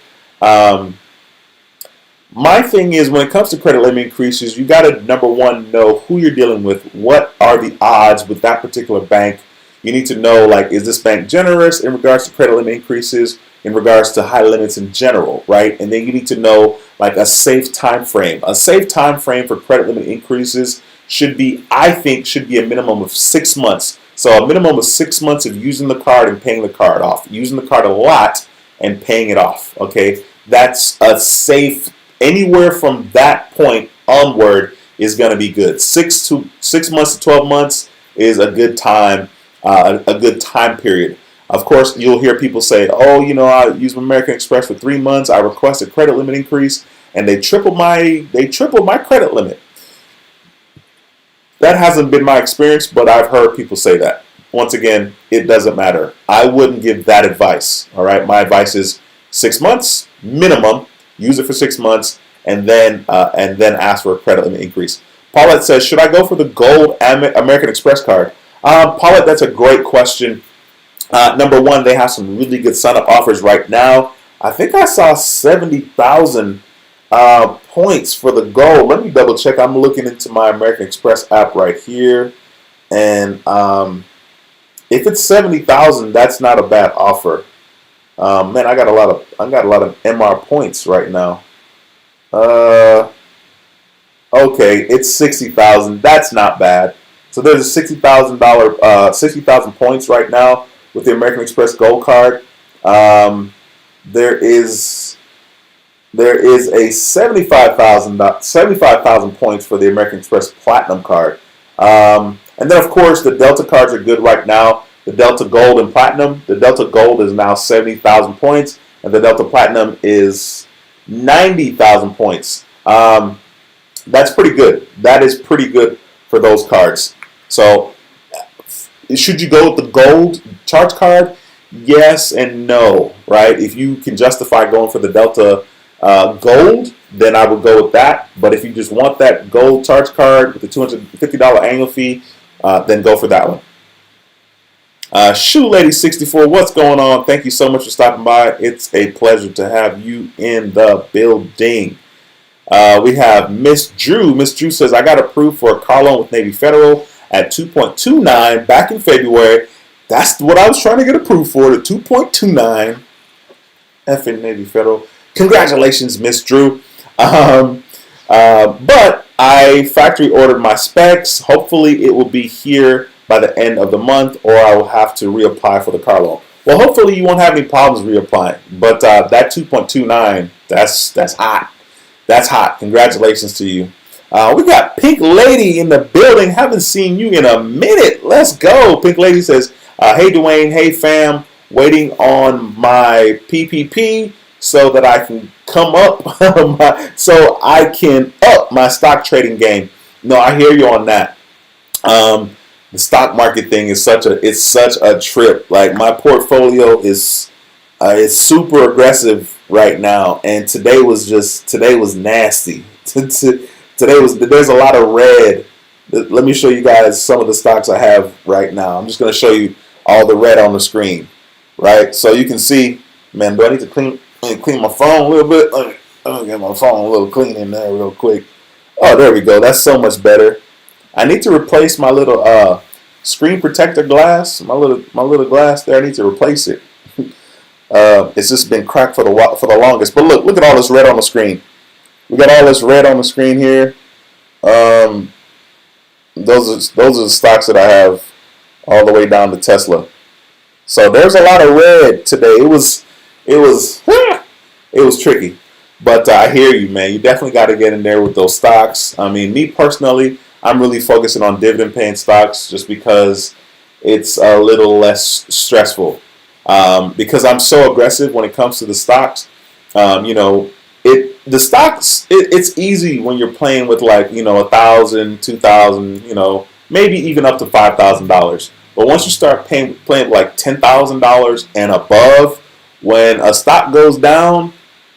My thing is, when it comes to credit limit increases, you got to, number one, know who you're dealing with. What are the odds with that particular bank? You need to know, like, is this bank generous in regards to credit limit increases, in regards to high limits in general, right? And then you need to know, like, a safe time frame. A safe time frame for credit limit increases should be, I think, should be a minimum of 6 months. So a minimum of 6 months of using the card and paying the card off. Using the card a lot and paying it off, okay? That's a safe, anywhere from that point onward is going to be good. 6 months to 12 months is a good time, a good time period. Of course, you'll hear people say, oh, you know, I used American Express for 3 months. I requested credit limit increase, and they tripled my credit limit. That hasn't been my experience, but I've heard people say that. Once again, it doesn't matter. I wouldn't give that advice. All right, my advice is 6 months minimum. Use it for 6 months, and then ask for a credit limit increase. Paulette says, should I go for the gold American Express card? Paulette, that's a great question. Number one, they have some really good sign-up offers right now. I think I saw 70,000 points for the gold. Let me double check. I'm looking into my American Express app right here, and if it's 70,000, that's not a bad offer. Man, I got a lot of MR points right now. Okay, it's 60,000. That's not bad. So there's a $60,000 points right now with the American Express Gold Card. There is a 75,000 points for the American Express Platinum Card. And then, of course, the Delta cards are good right now. The Delta Gold and Platinum. The Delta Gold is now 70,000 points, and the Delta Platinum is 90,000 points. That's pretty good. That is pretty good for those cards. So, should you go with the Gold charge card? Yes and no, right? If you can justify going for the Delta gold, then I would go with that. But if you just want that gold charge card with the $250 annual fee, then go for that one. Shoe Lady 64, what's going on? Thank you so much for stopping by. It's a pleasure to have you in the building. We have Miss Drew. Miss Drew says, I got approved for a car loan with Navy Federal at 2.29 back in February. That's what I was trying to get approved for, the 2.29. Effing Navy Federal. Congratulations, Miss Drew. But I factory ordered my specs. Hopefully it will be here by the end of the month, or I will have to reapply for the car loan. Well, hopefully you won't have any problems reapplying. But that 2.29, that's hot. That's hot. Congratulations to you. We got Pink Lady in the building. Haven't seen you in a minute. Let's go. Pink Lady says, hey, Duane. Hey, fam. Waiting on my PPP so that I can come up, so I can up my stock trading game. No, I hear you on that. The stock market thing is such a trip. Like, my portfolio is super aggressive right now, and today was nasty. There's a lot of red. Let me show you guys some of the stocks I have right now. I'm just going to show you all the red on the screen, right? So you can see, man, do I need to clean my phone a little bit? Let me get my phone a little clean in there real quick. Oh, there we go. That's so much better. I need to replace my little screen protector glass. My little glass there. I need to replace it. It's just been cracked for the longest. But look at all this red on the screen. We got all this red on the screen here. Those are the stocks that I have all the way down to Tesla. So there's a lot of red today. It was tricky. But I hear you, man. You definitely got to get in there with those stocks. I mean, me personally, I'm really focusing on dividend-paying stocks just because it's a little less stressful. Because I'm so aggressive when it comes to the stocks. It's easy when you're playing with like, $1,000, $2,000, maybe even up to $5,000. But once you start playing with like $10,000 and above, when a stock goes down,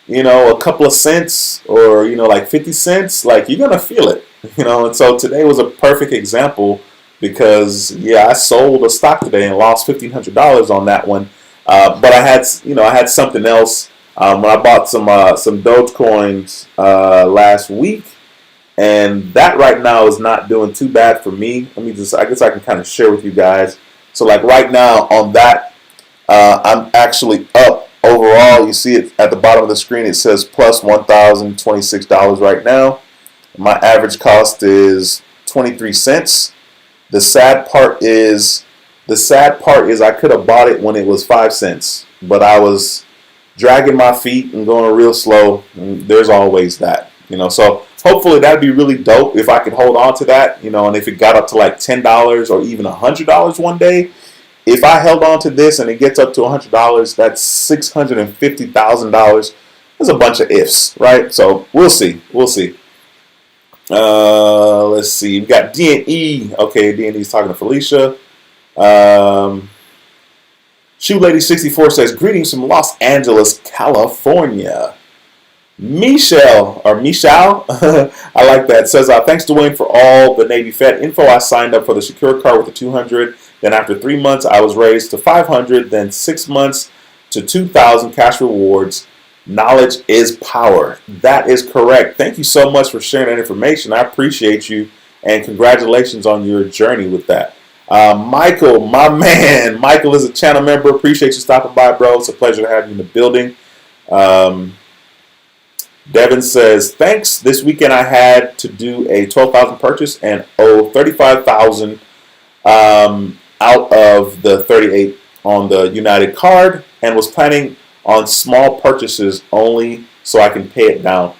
a couple of cents or, like 50 cents, like you're going to feel it, And so today was a perfect example because, I sold a stock today and lost $1,500 on that one. But I had something else when I bought some Dogecoins last week, and that right now is not doing too bad for me. I guess I can kind of share with you guys. So like right now on that, I'm actually up overall. You see it at the bottom of the screen. It says plus $1,026 right now. My average cost is 23 cents. The sad part is I could have bought it when it was 5 cents, but I was dragging my feet and going real slow. And there's always that, So hopefully that'd be really dope if I could hold on to that, and if it got up to like $10 or even $100 one day. If I held on to this and it gets up to $100, that's $650,000. There's a bunch of ifs, right? So we'll see. Let's see. We got D&E. Okay, D&E's talking to Felicia. Shoe Lady 64 says, greetings from Los Angeles, California. Michelle, I like that, says, thanks Duane for all the Navy Fed info. I signed up for the secure card with the 200. Then after 3 months, I was raised to 500. Then 6 months to 2,000 cash rewards. Knowledge is power. That is correct. Thank you so much for sharing that information. I appreciate you, and congratulations on your journey with that. Michael, my man. Michael is a channel member. Appreciate you stopping by, bro. It's a pleasure to have you in the building. Devin says, thanks. This weekend I had to do a 12,000 purchase and owe 35,000 out of the 38 on the United card, and was planning on small purchases only so I can pay it down.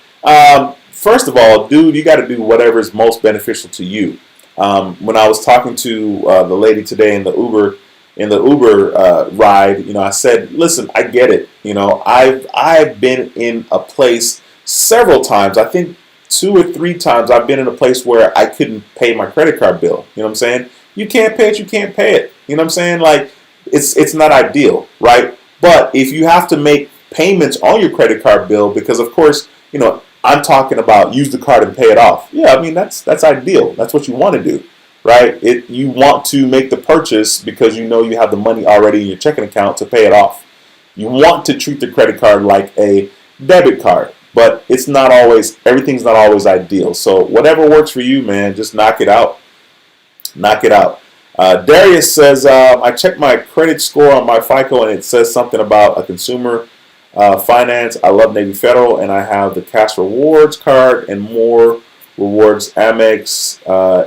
First of all, dude, you got to do whatever is most beneficial to you. When I was talking to the lady today in the Uber ride, I said, listen, I get it. I've been in a place several times. I think 2 or 3 times I've been in a place where I couldn't pay my credit card bill. You know what I'm saying? You can't pay it, you can't pay it. You know what I'm saying? Like, it's not ideal, right? But if you have to make payments on your credit card bill, because of course, I'm talking about use the card and pay it off. Yeah, I mean, that's ideal. That's what you want to do, right? You want to make the purchase because you have the money already in your checking account to pay it off. You want to treat the credit card like a debit card, but everything's not always ideal. So whatever works for you, man, just knock it out. Knock it out. Darius says, I checked my credit score on my FICO and it says something about a consumer finance. I love Navy Federal and I have the cash rewards card and more rewards Amex.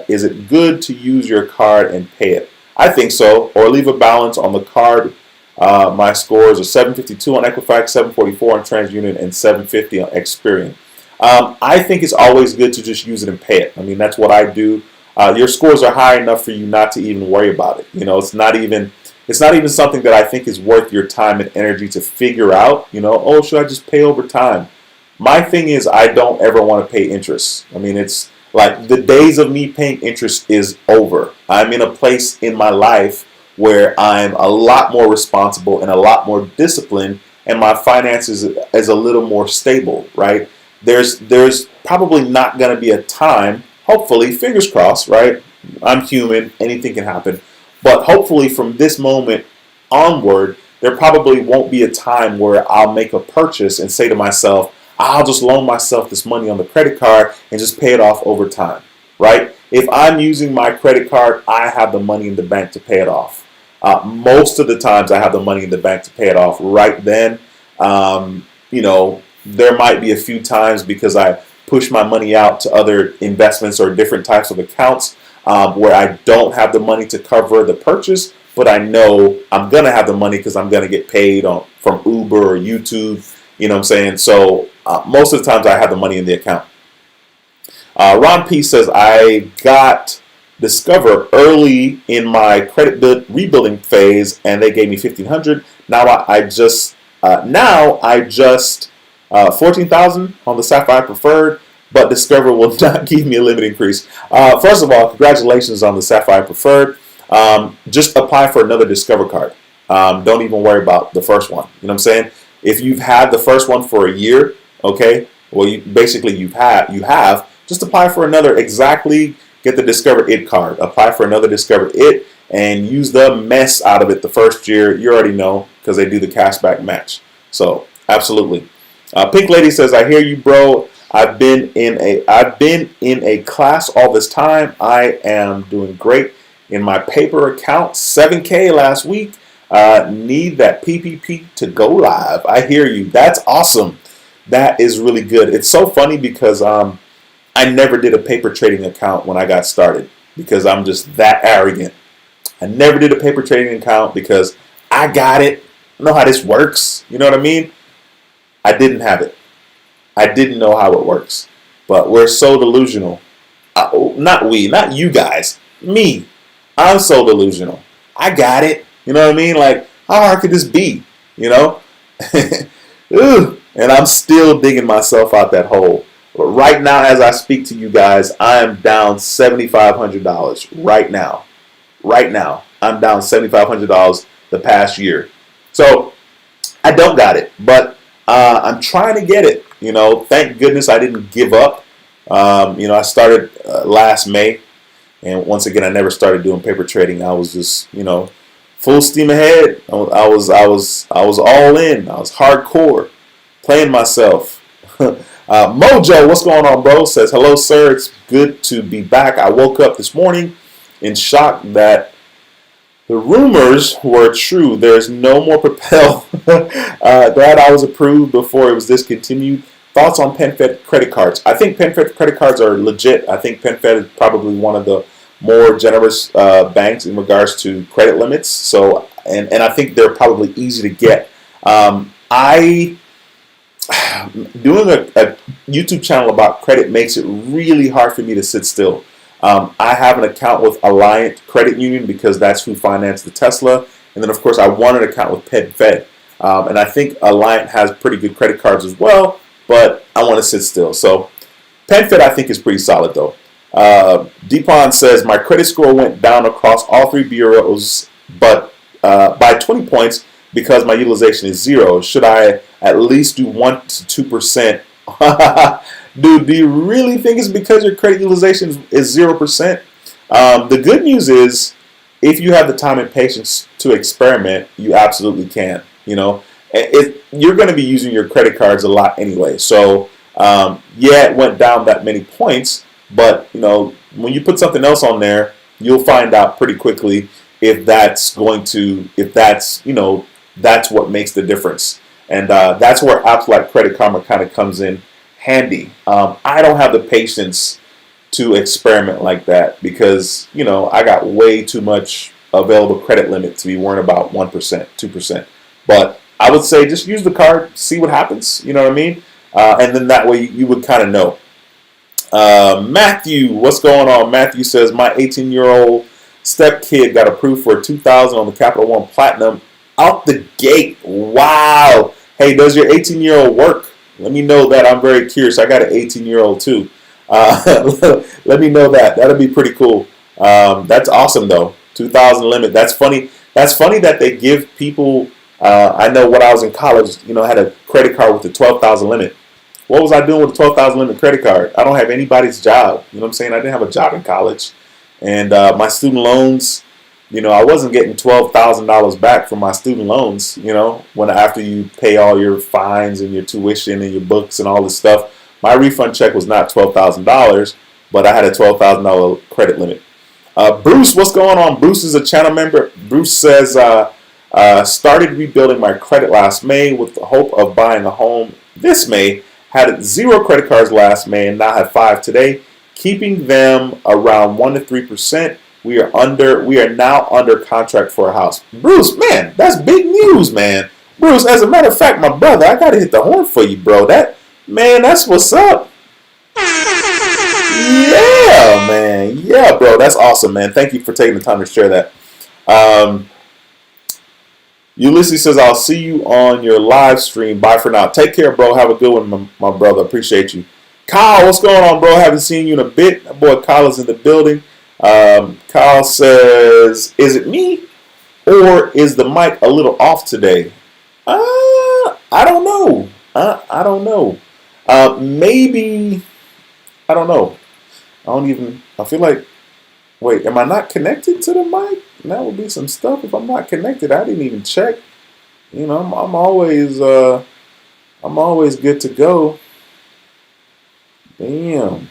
Is it good to use your card and pay it? I think so, or leave a balance on the card. My scores are 752 on Equifax, 744 on TransUnion, and 750 on Experian. I think it's always good to just use it and pay it. I mean, that's what I do. Your scores are high enough for you not to even worry about it. It's not even something that I think is worth your time and energy to figure out. Oh, should I just pay over time? My thing is, I don't ever want to pay interest. I mean, it's like the days of me paying interest is over. I'm in a place in my life where I'm a lot more responsible and a lot more disciplined, and my finances is a little more stable, right? There's probably not going to be a time, hopefully, fingers crossed, right? I'm human, anything can happen. But hopefully from this moment onward, there probably won't be a time where I'll make a purchase and say to myself, I'll just loan myself this money on the credit card and just pay it off over time, right? If I'm using my credit card, I have the money in the bank to pay it off. Most of the times I have the money in the bank to pay it off right then. There might be a few times because I push my money out to other investments or different types of accounts where I don't have the money to cover the purchase, but I know I'm going to have the money because I'm going to get paid from Uber or YouTube, you know what I'm saying? So most of the times I have the money in the account. Ron P says, I got Discover early in my credit rebuilding phase and they gave me $1,500. Now I just $14,000 on the Sapphire Preferred, but Discover will not give me a limit increase. First of all, congratulations on the Sapphire Preferred. Just apply for another Discover card. Don't even worry about the first one. You know what I'm saying? If you've had the first one for a year, okay, well, you have, just apply for another. Exactly, get the Discover It card. Apply for another Discover It and use the mess out of it the first year. You already know because they do the cashback match. So absolutely. Pink Lady says, I hear you, bro. I've been in a class all this time. I am doing great in my paper account. 7K last week. Need that PPP to go live. I hear you. That's awesome. That is really good. It's so funny because I never did a paper trading account when I got started because I'm just that arrogant. I never did a paper trading account because I got it. I know how this works. You know what I mean? I didn't have it. I didn't know how it works. But we're so delusional. Not you guys. Me. I'm so delusional. I got it. You know what I mean? Like, how hard could this be? You know? And I'm still digging myself out that hole. But right now, as I speak to you guys, I am down $7,500 right now. Right now, I'm down $7,500 the past year. So I don't got it, but I'm trying to get it. Thank goodness I didn't give up. I started last May, and once again, I never started doing paper trading. I was just, full steam ahead. I was all in. I was hardcore, playing myself. Mojo, what's going on, bro? Says, hello, sir. It's good to be back. I woke up this morning in shock that the rumors were true. There's no more Propel. Glad I was approved before it was discontinued. Thoughts on PenFed credit cards? I think PenFed credit cards are legit. I think PenFed is probably one of the more generous banks in regards to credit limits. So, and I think they're probably easy to get. Doing a YouTube channel about credit makes it really hard for me to sit still. I have an account with Alliant Credit Union because that's who financed the Tesla. And then, of course, I want an account with PenFed. And I think Alliant has pretty good credit cards as well, but I want to sit still. So PenFed, I think, is pretty solid, though. Deepon says, my credit score went down across all three bureaus, but by 20 points because my utilization is 0. Should I at least do 1 to 2%. Dude, do you really think it's because your credit utilization is 0%? The good news is, if you have the time and patience to experiment, you absolutely can. You know, you're going to be using your credit cards a lot anyway. So, yeah, it went down that many points, but you know, when you put something else on there, you'll find out pretty quickly if that's that's what makes the difference. And that's where apps like Credit Karma kind of comes in handy. I don't have the patience to experiment like that because, you know, I got way too much available credit limit to be worrying about 1%, 2%. But I would say just use the card, see what happens. You know what I mean? And then that way you would kind of know. Matthew, what's going on? Matthew says, my 18-year-old step kid got approved for $2,000 on the Capital One Platinum out the gate. Wow. Hey, does your 18-year-old work? Let me know that. I'm very curious. I got an 18-year-old too. Let me know that. That'll be pretty cool. That's awesome though. 2,000 limit. That's funny. That's funny that they give people. I know when I was in college, you know, I had a credit card with the 12,000 limit. What was I doing with the 12,000 limit credit card? I don't have anybody's job. You know what I'm saying? I didn't have a job in college, and my student loans. You know, I wasn't getting $12,000 back from my student loans. You know, when after you pay all your fines and your tuition and your books and all this stuff. My refund check was not $12,000, but I had a $12,000 credit limit. Bruce, what's going on? Bruce is a channel member. Bruce says, started rebuilding my credit last May with the hope of buying a home this May. Had 0 credit cards last May and now have 5 today, keeping them around 1 to 3%. We are now under contract for a house. Bruce, man, that's big news, man. Bruce, as a matter of fact, my brother, I gotta hit the horn for you, bro. Man, that's what's up. Yeah, man. Yeah, bro. That's awesome, man. Thank you for taking the time to share that. Ulysses says, I'll see you on your live stream. Bye for now. Take care, bro. Have a good one, my brother. Appreciate you. Kyle, what's going on, bro? Haven't seen you in a bit. That boy Kyle is in the building. Kyle says, is it me or is the mic a little off today? I don't know. I don't know. Maybe, I don't know. I feel like, wait, am I not connected to the mic? That would be some stuff if I'm not connected. I didn't even check. You know, I'm always good to go. Damn.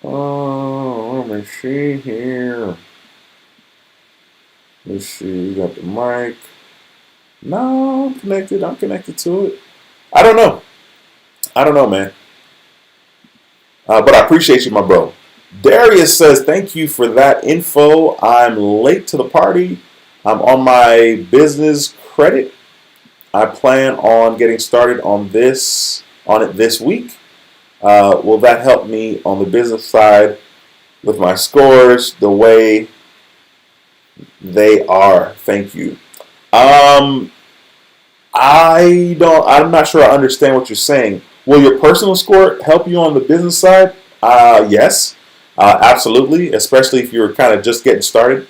Oh, let me see here. Let's see, we got the mic. No, I'm connected. I'm connected to it. I don't know, man. But I appreciate you, my bro. Darius says, thank you for that info. I'm late to the party. I'm on my business credit. I plan on getting started on it this week. Will that help me on the business side with my scores the way they are? Thank you. I'm not sure I understand what you're saying. Will your personal score help you on the business side? Yes, absolutely, especially if you're kind of just getting started.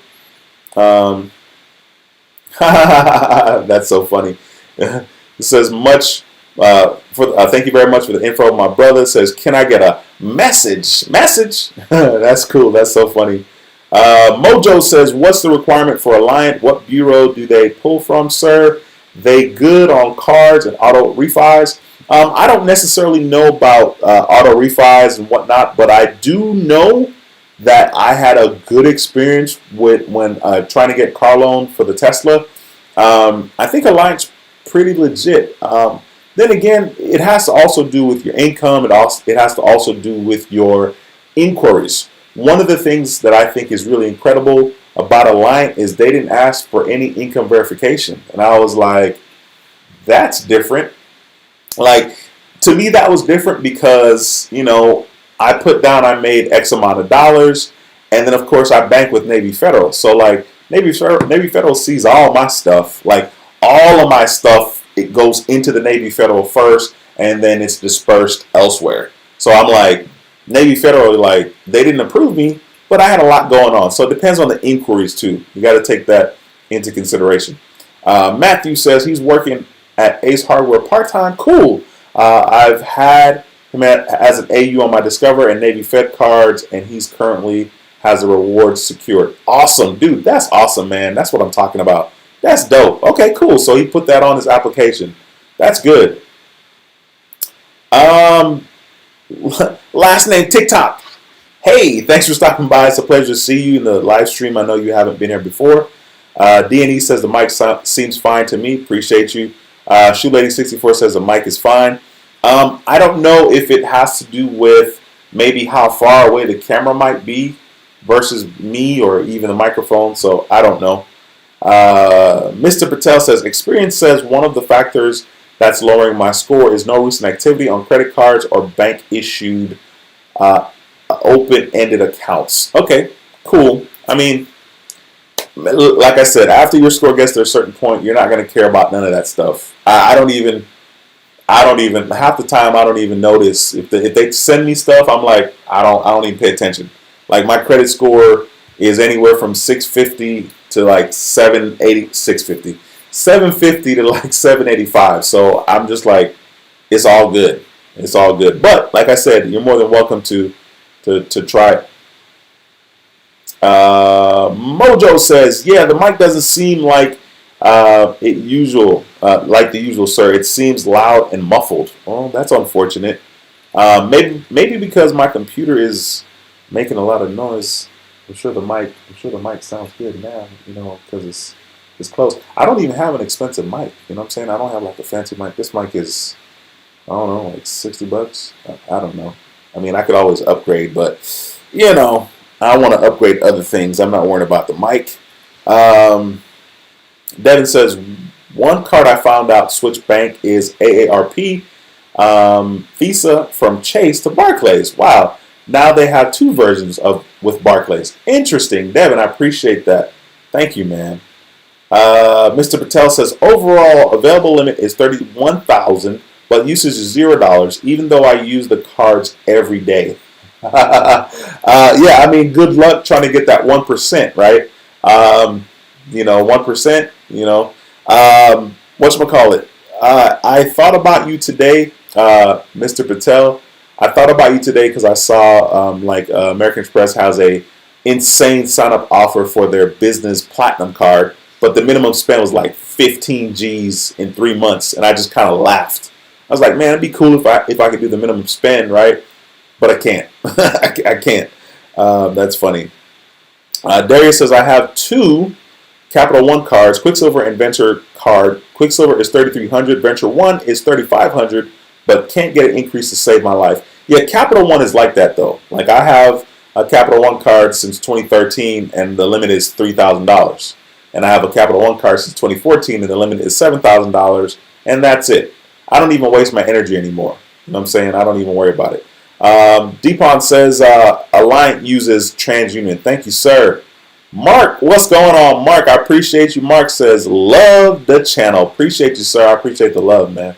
That's so funny. It says thank you very much for the info. My brother says, can I get a message? That's cool. That's so funny. Mojo says, what's the requirement for Alliant? What bureau do they pull from, sir? They good on cards and auto refis? I don't necessarily know about auto refis and whatnot, but I do know that I had a good experience with when trying to get car loan for the Tesla. I think Alliant's pretty legit. Then again, it has to also do with your income. It has to also do with your inquiries. One of the things that I think is really incredible about Alliant is they didn't ask for any income verification. And I was like, that's different. Like, to me, that was different because, you know, I put down I made X amount of dollars. And then, of course, I bank with Navy Federal. So, like, Navy Federal sees all my stuff. Like, all of my stuff, it goes into the Navy Federal first, and then it's dispersed elsewhere. So I'm like, Navy Federal, like, they didn't approve me, but I had a lot going on. So it depends on the inquiries, too. You got to take that into consideration. Matthew says he's working at Ace Hardware part-time. Cool. I've had him as an AU on my Discover and Navy Fed cards, and he's currently has the rewards secured. Awesome, dude. That's awesome, man. That's what I'm talking about. That's dope. Okay, cool. So he put that on his application. That's good. Last name TikTok. Hey, thanks for stopping by. It's a pleasure to see you in the live stream. I know you haven't been here before. D&E says the mic seems fine to me. Appreciate you. Shoe Lady 64 says the mic is fine. I don't know if it has to do with maybe how far away the camera might be versus me or even the microphone. So I don't know. Mr. Patel says experience says one of the factors that's lowering my score is no recent activity on credit cards or bank issued open-ended accounts. Okay, cool. I mean, like I said, after your score gets to a certain point, you're not going to care about none of that stuff. I don't even half the time I don't even notice if they send me stuff. I'm like, I don't even pay attention. Like my credit score is anywhere from 650 to like 750 to like 785. So I'm just like, it's all good. It's all good. But like I said, you're more than welcome to try it. Mojo says, yeah, the mic doesn't seem like like the usual, sir. It seems loud and muffled. Oh, that's unfortunate. Maybe because my computer is making a lot of noise. I'm sure the mic sounds good now, because it's close. I don't even have an expensive mic. You know what I'm saying? I don't have like a fancy mic. This mic is, I don't know, like $60. I don't know. I mean, I could always upgrade, but I want to upgrade other things. I'm not worried about the mic. Devin says, one card I found out switch bank is AARP, Visa from Chase to Barclays. Wow. Now they have two versions with Barclays. Interesting. Devin, I appreciate that. Thank you, man. Mr. Patel says, overall available limit is $31,000, but usage is $0, even though I use the cards every day. Yeah, I mean, good luck trying to get that 1%, right? 1%, whatchamacallit. I thought about you today, Mr. Patel. I thought about you today because I saw American Express has a insane sign-up offer for their business platinum card, but the minimum spend was like 15 G's in 3 months, and I just kind of laughed. I was like, man, it'd be cool if I could do the minimum spend, right? But I can't. I can't. That's funny. Darius says, I have two Capital One cards, Quicksilver and Venture card. Quicksilver is $3,300. Venture One is $3,500, but can't get an increase to save my life. Yeah, Capital One is like that, though. Like, I have a Capital One card since 2013, and the limit is $3,000. And I have a Capital One card since 2014, and the limit is $7,000, and that's it. I don't even waste my energy anymore. You know what I'm saying? I don't even worry about it. Deepon says, Alliant uses TransUnion. Thank you, sir. Mark, what's going on, Mark? I appreciate you. Mark says, love the channel. Appreciate you, sir. I appreciate the love, man.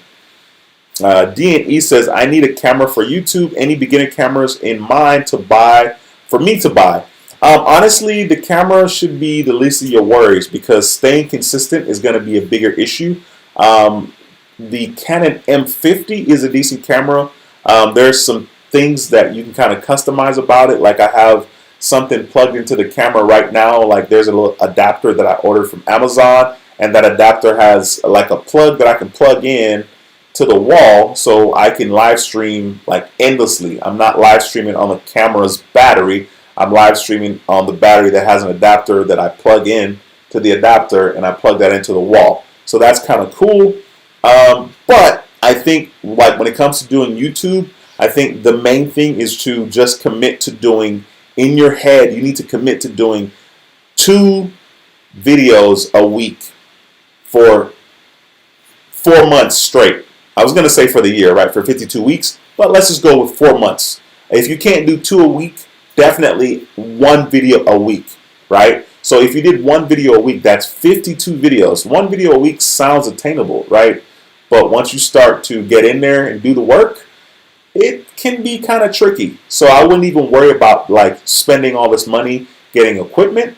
D&E says, I need a camera for YouTube. Any beginner cameras in mind for me to buy? Honestly, the camera should be the least of your worries because staying consistent is going to be a bigger issue. The Canon M50 is a decent camera. There's some things that you can kind of customize about it. Like I have something plugged into the camera right now. Like there's a little adapter that I ordered from Amazon, and that adapter has like a plug that I can plug in to the wall so I can live stream like endlessly. I'm not live streaming on the camera's battery. I'm live streaming on the battery that has an adapter that I plug in to the adapter, and I plug that into the wall. So that's kind of cool. But I think like when it comes to doing YouTube, I think the main thing is to just commit to doing, in your head, you need to commit to doing 2 videos a week for 4 months straight. I was going to say for the year, right, for 52 weeks, but let's just go with 4 months. If you can't do 2 a week, definitely 1 video a week, right? So if you did 1 video a week, that's 52 videos. 1 video a week sounds attainable, right? But once you start to get in there and do the work, it can be kind of tricky. So I wouldn't even worry about like spending all this money getting equipment.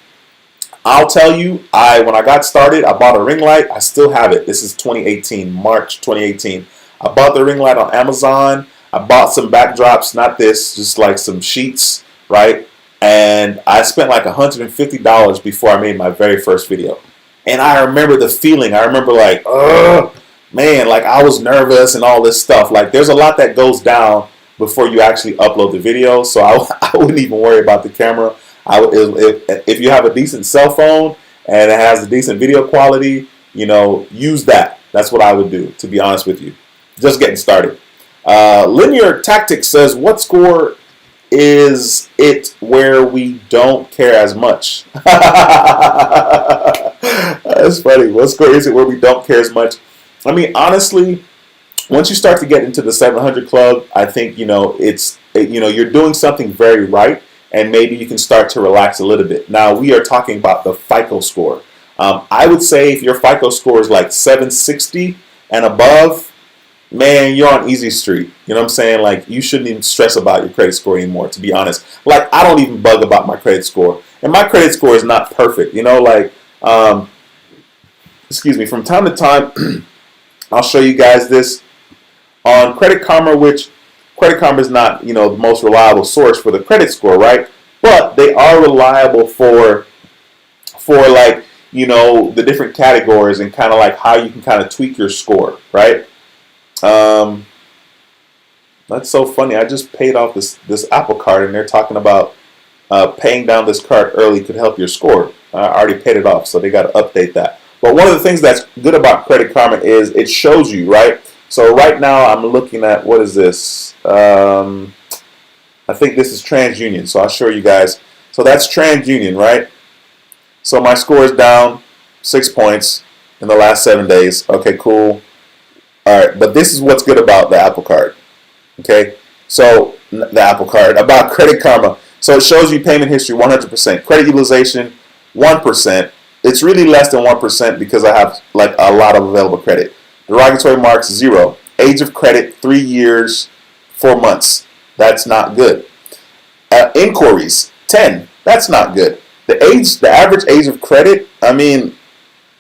I'll tell you, when I got started, I bought a ring light. I still have it. This is 2018, March 2018. I bought the ring light on Amazon. I bought some backdrops, not this, just like some sheets, right? And I spent like $150 before I made my very first video. And I remember the feeling. I remember like, ugh, man, like I was nervous and all this stuff. Like there's a lot that goes down before you actually upload the video. So I wouldn't even worry about the camera. If you have a decent cell phone and it has a decent video quality, you know, use that. That's what I would do, to be honest with you. Just getting started. Linear Tactics says, what score is it where we don't care as much? That's funny. What score is it where we don't care as much? I mean, honestly, once you start to get into the 700 club, I think, you know, you're doing something very right, and maybe you can start to relax a little bit. Now, we are talking about the FICO score. I would say if your FICO score is like 760 and above, man, you're on easy street. You know what I'm saying? Like, you shouldn't even stress about your credit score anymore, to be honest. Like, I don't even bug about my credit score. And my credit score is not perfect. You know, like, excuse me, from time to time, I'll show you guys this on Credit Karma, which Credit Karma is not, you know, the most reliable source for the credit score, right? But they are reliable for like, you know, the different categories and kind of like how you can kind of tweak your score, right? That's so funny. I just paid off this Apple card, and they're talking about paying down this card early could help your score. I already paid it off, so they got to update that. But one of the things that's good about Credit Karma is it shows you, right? So right now I'm looking at, what is this? I think this is TransUnion, so I'll show you guys. So that's TransUnion, right? So my score is down 6 points in the last 7 days. Okay, cool. All right, but this is what's good about the Apple Card. Okay, so the Apple Card, about Credit Karma. So it shows you payment history 100%, credit utilization 1%. It's really less than 1% because I have like a lot of available credit. Derogatory marks 0. Age of credit 3 years 4 months. That's not good. Inquiries 10. That's not good. The average age of credit, I mean,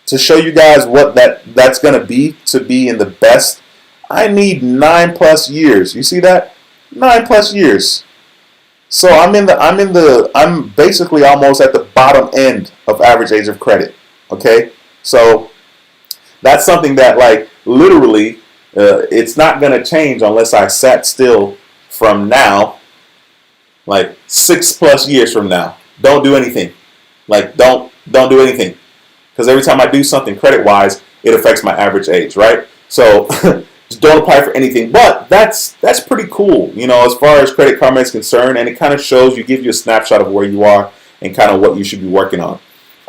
to show you guys what that's gonna be to be in the best, I need 9+ years. You see that? 9+ years. So I'm basically almost at the bottom end of average age of credit. Okay, so that's something that, like, literally it's not gonna change unless I sat still from now, like 6+ years from now. Don't do anything. Like, don't do anything, because every time I do something credit wise, it affects my average age, right? So just don't apply for anything. But that's pretty cool, you know, as far as Credit Karma is concerned, and it kind of shows you, gives you a snapshot of where you are and kind of what you should be working on.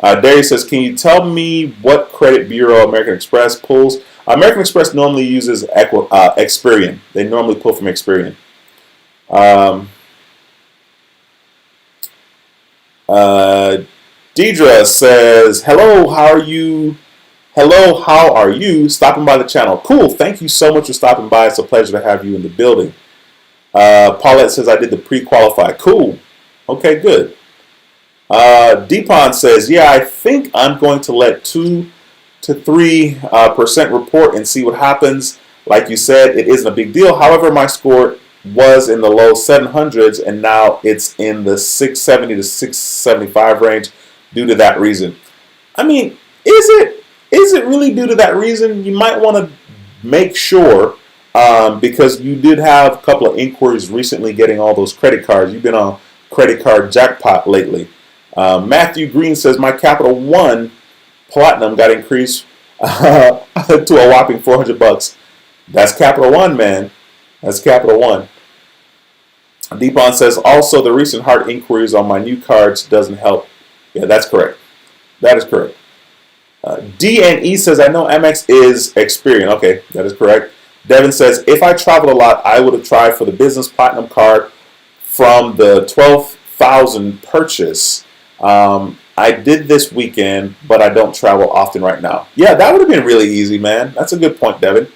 Darius says, can you tell me what credit bureau American Express pulls? American Express normally uses Experian. They normally pull from Experian. Deidre says, hello, how are you? Hello, how are you? Stopping by the channel. Cool, thank you so much for stopping by. It's a pleasure to have you in the building. Paulette says, I did the pre-qualified. Cool. Okay, good. Deepon says, yeah, I think I'm going to let 2 to 3% report and see what happens. Like you said, it isn't a big deal. However, my score was in the low 700s, and now it's in the 670 to 675 range due to that reason. I mean, is it really due to that reason? You might want to make sure, because you did have a couple of inquiries recently getting all those credit cards. You've been on credit card jackpot lately. Matthew Green says, my Capital One Platinum got increased to a whopping $400. That's Capital One, man. That's Capital One. Deepon says, also the recent hard inquiries on my new cards doesn't help. Yeah, that's correct. That is correct. D&E says, I know Amex is Experian. Okay, that is correct. Devin says, if I traveled a lot, I would have tried for the business platinum card from the 12,000 purchase. I did this weekend, but I don't travel often right now. Yeah, that would have been really easy, man. That's a good point, Devin.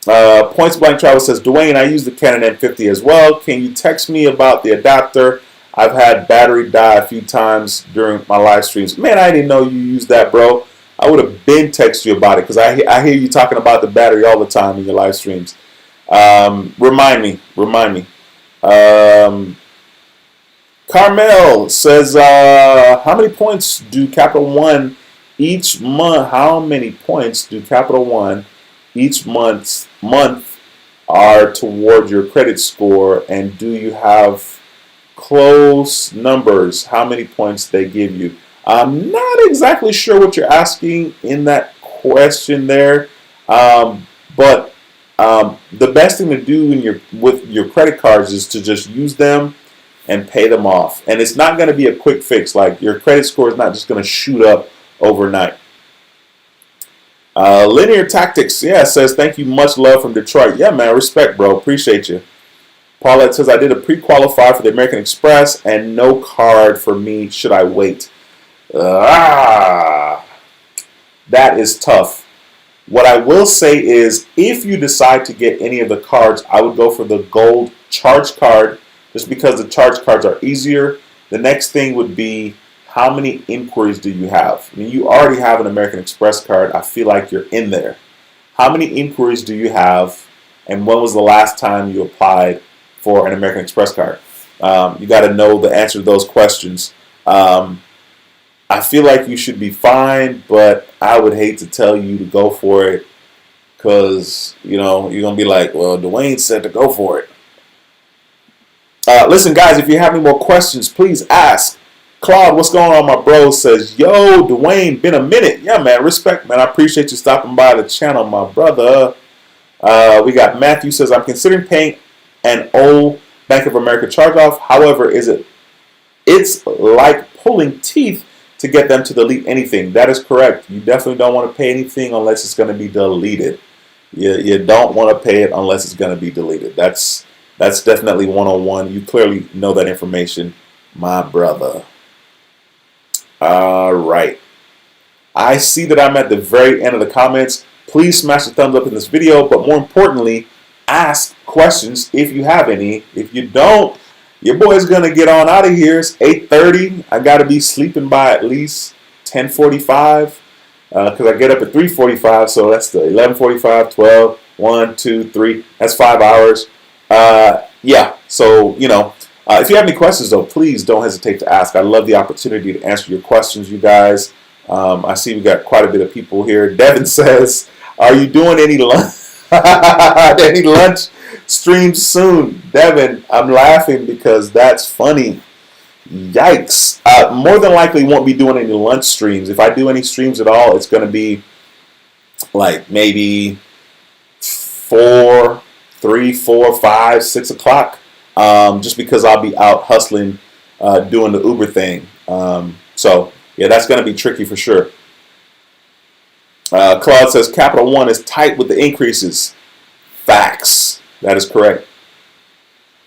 Points Blank Travel says, Duane, I use the Canon M50 as well. Can you text me about the adapter? I've had battery die a few times during my live streams. Man, I didn't know you used that, bro. I would have been texted you about it because I hear you talking about the battery all the time in your live streams. Remind me. Carmel says, how many points do Capital One each month? How many points do Capital One each month are toward your credit score, and do you have close numbers? How many points they give you? I'm not exactly sure what you're asking in that question there, but the best thing to do with your credit cards is to just use them and pay them off. And it's not going to be a quick fix. Like, your credit score is not just going to shoot up overnight. Linear Tactics, yeah, says, thank you, much love from Detroit. Yeah, man, respect, bro. Appreciate you. Paulette says, I did a pre-qualify for the American Express and no card for me. Should I wait? That is tough. What I will say is, if you decide to get any of the cards, I would go for the gold charge card, just because the charge cards are easier. The next thing would be, how many inquiries do you have? I mean, you already have an American Express card. I feel like you're in there. How many inquiries do you have, and when was the last time you applied for an American Express card? You got to know the answer to those questions. I feel like you should be fine, but I would hate to tell you to go for it because, you know, you're going to be like, well, Duane said to go for it. Listen, guys, if you have any more questions, please ask. Claude, what's going on, my bro? Says, yo, Duane, been a minute. Yeah, man, respect, man. I appreciate you stopping by the channel, my brother. We got Matthew says, I'm considering paying an old Bank of America charge-off. However, it's like pulling teeth to get them to delete anything. That is correct. You definitely don't want to pay anything unless it's going to be deleted. You don't want to pay it unless it's going to be deleted. That's definitely 101. You clearly know that information, my brother. All right. I see that I'm at the very end of the comments. Please smash the thumbs up in this video, but more importantly, ask questions if you have any. If you don't, your boy's gonna get on out of here. It's 8:30. I gotta be sleeping by at least 10:45 because I get up at 3:45. So that's the 11:45, 12, 1, 2, 3. That's 5 hours. Yeah. So you know. If you have any questions, though, please don't hesitate to ask. I love the opportunity to answer your questions, you guys. I see we got quite a bit of people here. Devin says, are you doing any lunch streams soon? Devin, I'm laughing because that's funny. Yikes. More than likely won't be doing any lunch streams. If I do any streams at all, it's going to be like maybe 3, 4, 5, 6 o'clock. Just because I'll be out hustling, doing the Uber thing. So, yeah, that's going to be tricky for sure. Claude says, Capital One is tight with the increases. Facts. That is correct.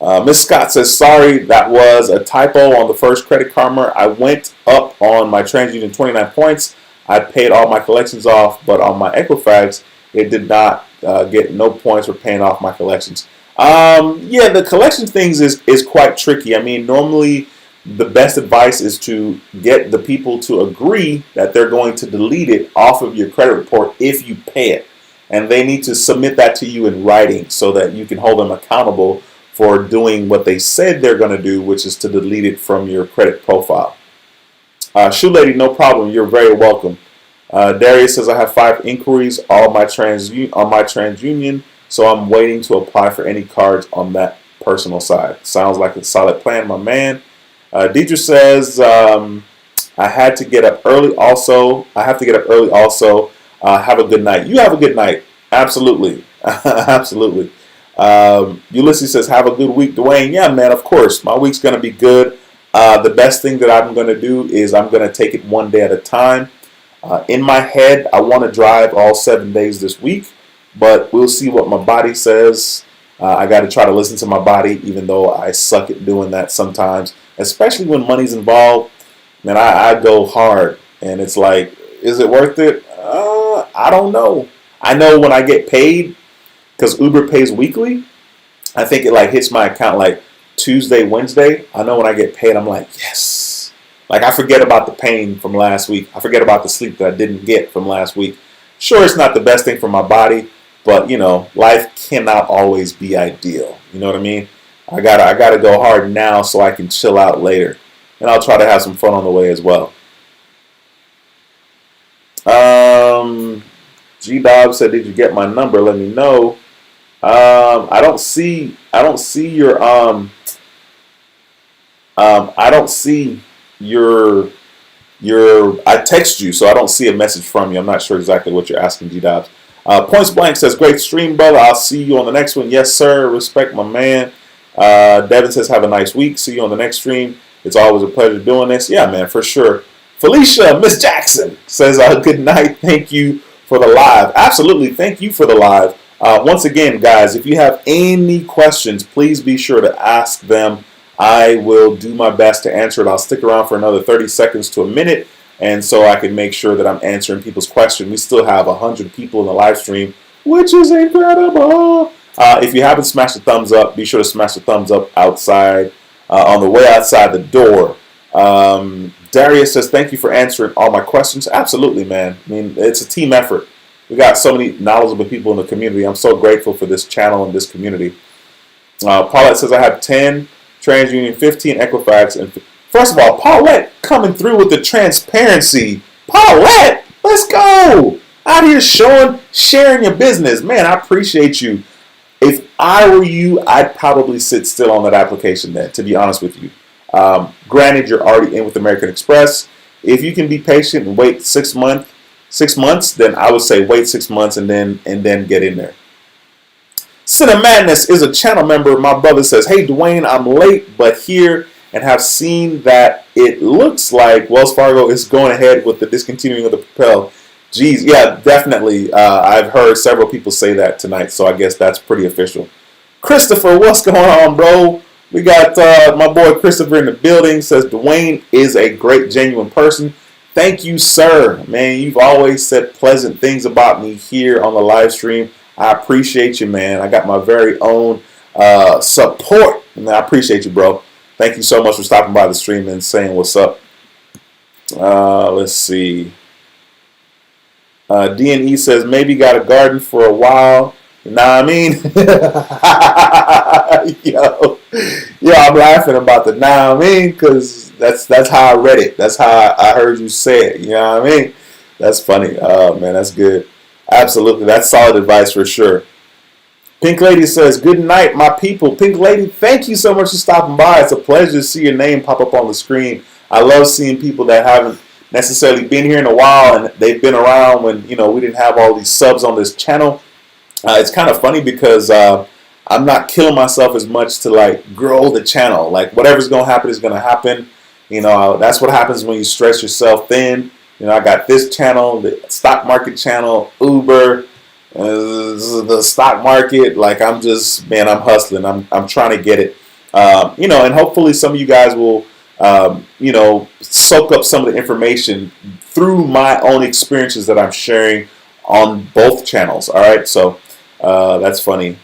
Miss Scott says, sorry, that was a typo on the first Credit Karma. I went up on my TransUnion 29 points. I paid all my collections off, but on my Equifax, it did not get no points for paying off my collections. Yeah, the collection things is quite tricky. I mean, normally the best advice is to get the people to agree that they're going to delete it off of your credit report if you pay it. And they need to submit that to you in writing so that you can hold them accountable for doing what they said they're going to do, which is to delete it from your credit profile. Shoe Lady, no problem. You're very welcome. Darius says, I have 5 inquiries on my TransUnion. So I'm waiting to apply for any cards on that personal side. Sounds like a solid plan, my man. Deidre says, I had to get up early also. Have a good night. You have a good night. Absolutely. Absolutely. Ulysses says, have a good week, Duane. Yeah, man, of course. My week's going to be good. The best thing that I'm going to do is I'm going to take it one day at a time. In my head, I want to drive all 7 days this week. But we'll see what my body says. I got to try to listen to my body, even though I suck at doing that sometimes, especially when money's involved. Man, I go hard, and it's like, is it worth it? I don't know. I know when I get paid, because Uber pays weekly, I think it like hits my account like Tuesday, Wednesday, I know when I get paid, I'm like, yes. Like, I forget about the pain from last week. I forget about the sleep that I didn't get from last week. Sure, it's not the best thing for my body, but, life cannot always be ideal. You know what I mean? I gotta go hard now so I can chill out later. And I'll try to have some fun on the way as well. G-Dog said, did you get my number? Let me know. I don't see your I text you, so I don't see a message from you. I'm not sure exactly what you're asking, G-Dobbs. Points Blank says, great stream, brother. I'll see you on the next one. Yes, sir. Respect my man. Devin says, have a nice week. See you on the next stream. It's always a pleasure doing this. Yeah, man, for sure. Felicia, Miss Jackson says, good night. Thank you for the live. Absolutely. Thank you for the live. Once again, guys, if you have any questions, please be sure to ask them. I will do my best to answer it. I'll stick around for another 30 seconds to a minute, and so I can make sure that I'm answering people's questions. We still have 100 people in the live stream, which is incredible. If you haven't smashed the thumbs up, be sure to smash the thumbs up outside, on the way outside the door. Darius says, thank you for answering all my questions. Absolutely, man. I mean, it's a team effort. We got so many knowledgeable people in the community. I'm so grateful for this channel and this community. Paulette says, I have 10 TransUnion, 15 Equifax. And first of all, Paulette coming through with the transparency. Paulette, let's go. Out here sharing your business. Man, I appreciate you. If I were you, I'd probably sit still on that application then, to be honest with you. Granted, you're already in with American Express. If you can be patient and wait 6 months, then I would say wait 6 months and then get in there. Cinema Madness is a channel member. My brother says, hey, Duane, I'm late, but here and have seen that it looks like Wells Fargo is going ahead with the discontinuing of the Propel. Geez, yeah, definitely. I've heard several people say that tonight, so I guess that's pretty official. Christopher, what's going on, bro? We got my boy Christopher in the building. Says, Duane is a great, genuine person. Thank you, sir. Man, you've always said pleasant things about me here on the live stream. I appreciate you, man. I got my very own support. And I appreciate you, bro. Thank you so much for stopping by the stream and saying what's up. Let's see. D&E says, maybe got a garden for a while. You know what I mean? Yo, I'm laughing about the nah I mean, because that's how I read it. That's how I heard you say it. You know what I mean? That's funny. Oh, man, that's good. Absolutely. That's solid advice for sure. Pink Lady says, good night, my people. Pink Lady, thank you so much for stopping by. It's a pleasure to see your name pop up on the screen. I love seeing people that haven't necessarily been here in a while and they've been around when, we didn't have all these subs on this channel. It's kind of funny because I'm not killing myself as much to grow the channel. Whatever's going to happen is going to happen. That's what happens when you stretch yourself thin. I got this channel, the stock market channel, Uber, the stock market. I'm hustling. I'm trying to get it. And hopefully some of you guys will, soak up some of the information through my own experiences that I'm sharing on both channels. All right, so that's funny.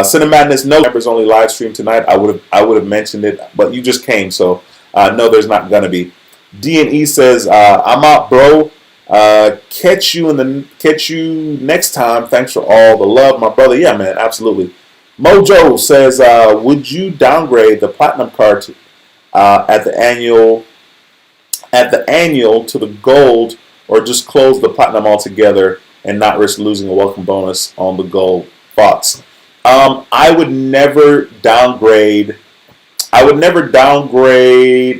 Cinema Madness, no members only live stream tonight. I would have mentioned it, but you just came, so no, there's not gonna be. D&E says, I'm out, bro. Catch you next time. Thanks for all the love, my brother. Yeah, man, absolutely. Mojo says, would you downgrade the platinum card to, at the annual to the gold, or just close the platinum altogether and not risk losing a welcome bonus on the gold? Thoughts? I would never downgrade.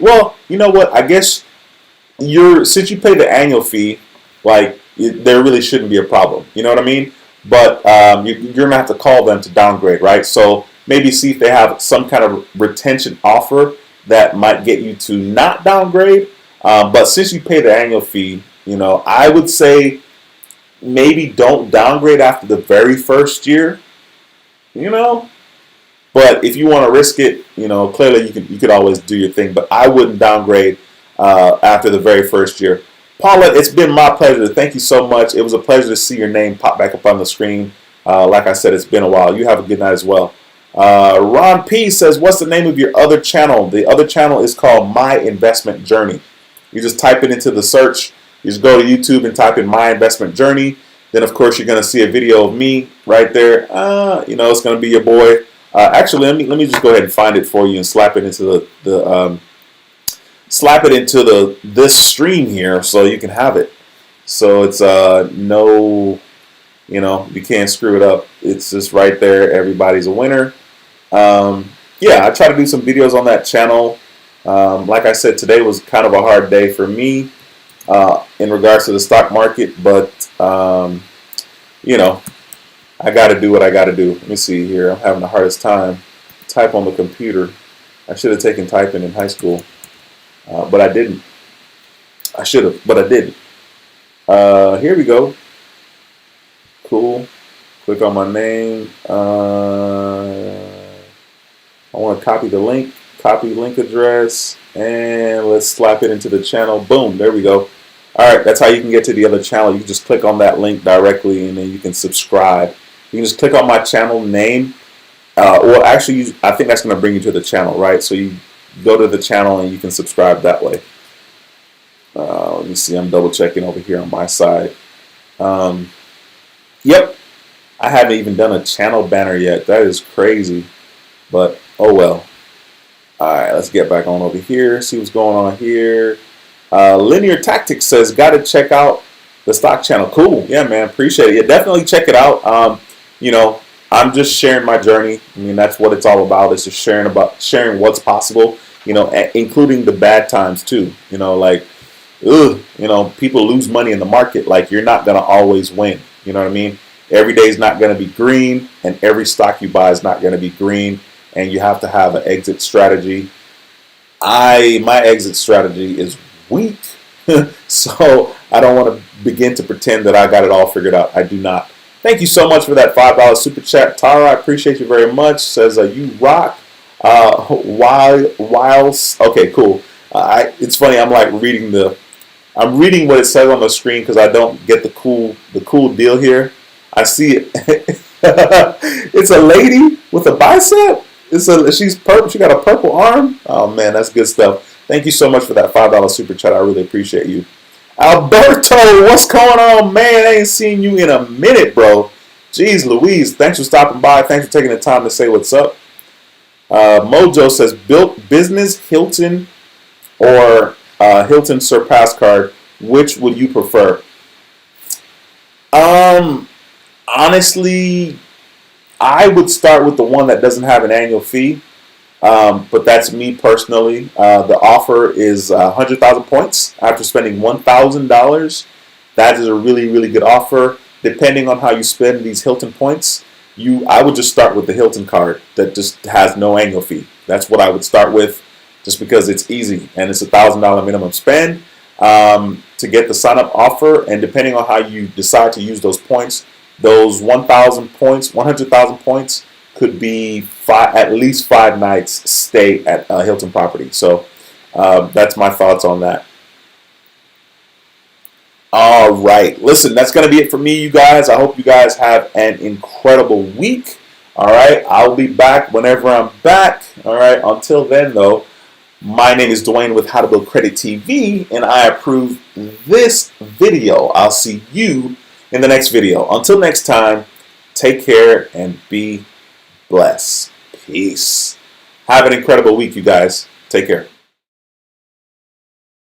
Well, you know what? I guess since you pay the annual fee, there really shouldn't be a problem. You know what I mean? But you're gonna have to call them to downgrade, right? So maybe see if they have some kind of retention offer that might get you to not downgrade. But since you pay the annual fee, I would say maybe don't downgrade after the very first year. But if you want to risk it, clearly you could always do your thing. But I wouldn't downgrade after the very first year. Paula, it's been my pleasure. Thank you so much. It was a pleasure to see your name pop back up on the screen. Like I said, it's been a while. You have a good night as well. Ron P says, what's the name of your other channel? The other channel is called My Investment Journey. You just type it into the search. You just go to YouTube and type in My Investment Journey. Then, of course, you're going to see a video of me right there. You know, it's going to be your boy. Actually, let me just go ahead and find it for you and slap it into this stream here so you can have it. So it's no, you know, you can't screw it up. It's just right there. Everybody's a winner. Yeah, I try to do some videos on that channel. Like I said, today was kind of a hard day for me in regards to the stock market, but you know, I got to do what I got to do. Let me see here. I'm having the hardest time type on the computer. I should have taken typing in high school, but I didn't. I should have, but I didn't. Here we go. Cool. Click on my name. I want to copy the link, copy link address, and let's slap it into the channel. Boom, there we go. All right, that's how you can get to the other channel. You can just click on that link directly, and then you can subscribe. You can just click on my channel name, or actually, I think that's going to bring you to the channel, right? So you go to the channel, and you can subscribe that way. Let me see, I'm double checking over here on my side. Yep, I haven't even done a channel banner yet. That is crazy. But, oh well. Alright, let's get back on over here. See what's going on here. Linear Tactics says, got to check out the stock channel. Cool. Yeah, man. Appreciate it. Yeah, definitely check it out. You know, I'm just sharing my journey. I mean, that's what it's all about. It's just sharing what's possible, you know, including the bad times too. You know, like, you know, people lose money in the market. Like, you're not going to always win. You know what I mean? Every day is not going to be green, and every stock you buy is not going to be green. And you have to have an exit strategy. My exit strategy is weak, so I don't want to begin to pretend that I got it all figured out. I do not. Thank you so much for that $5 super chat, Tara. I appreciate you very much. Says you rock. Whilst okay, cool. It's funny. I'm like reading what it says on the screen because I don't get the cool deal here. I see it. It's a lady with a bicep. She's purple. She got a purple arm. Oh man, that's good stuff. Thank you so much for that $5 super chat. I really appreciate you. Alberto, what's going on, man? I ain't seen you in a minute, bro. Jeez Louise, thanks for stopping by. Thanks for taking the time to say what's up. Mojo says, built business, Hilton, or Hilton Surpass card. Which would you prefer? Honestly, I would start with the one that doesn't have an annual fee, but that's me personally. The offer is 100,000 points after spending $1,000. That is a really, really good offer. Depending on how you spend these Hilton points, I would just start with the Hilton card that just has no annual fee. That's what I would start with, just because it's easy and it's $1,000 minimum spend to get the sign-up offer. And depending on how you decide to use those points, those 1,000 points, 100,000 points could be at least 5 nights stay at a Hilton property. So that's my thoughts on that. All right. Listen, that's going to be it for me, you guys. I hope you guys have an incredible week. All right. I'll be back whenever I'm back. All right. Until then, though, my name is Duane with How to Build Credit TV, and I approve this video. I'll see you in the next video. Until next time, take care and be blessed. Peace. Have an incredible week, you guys. Take care.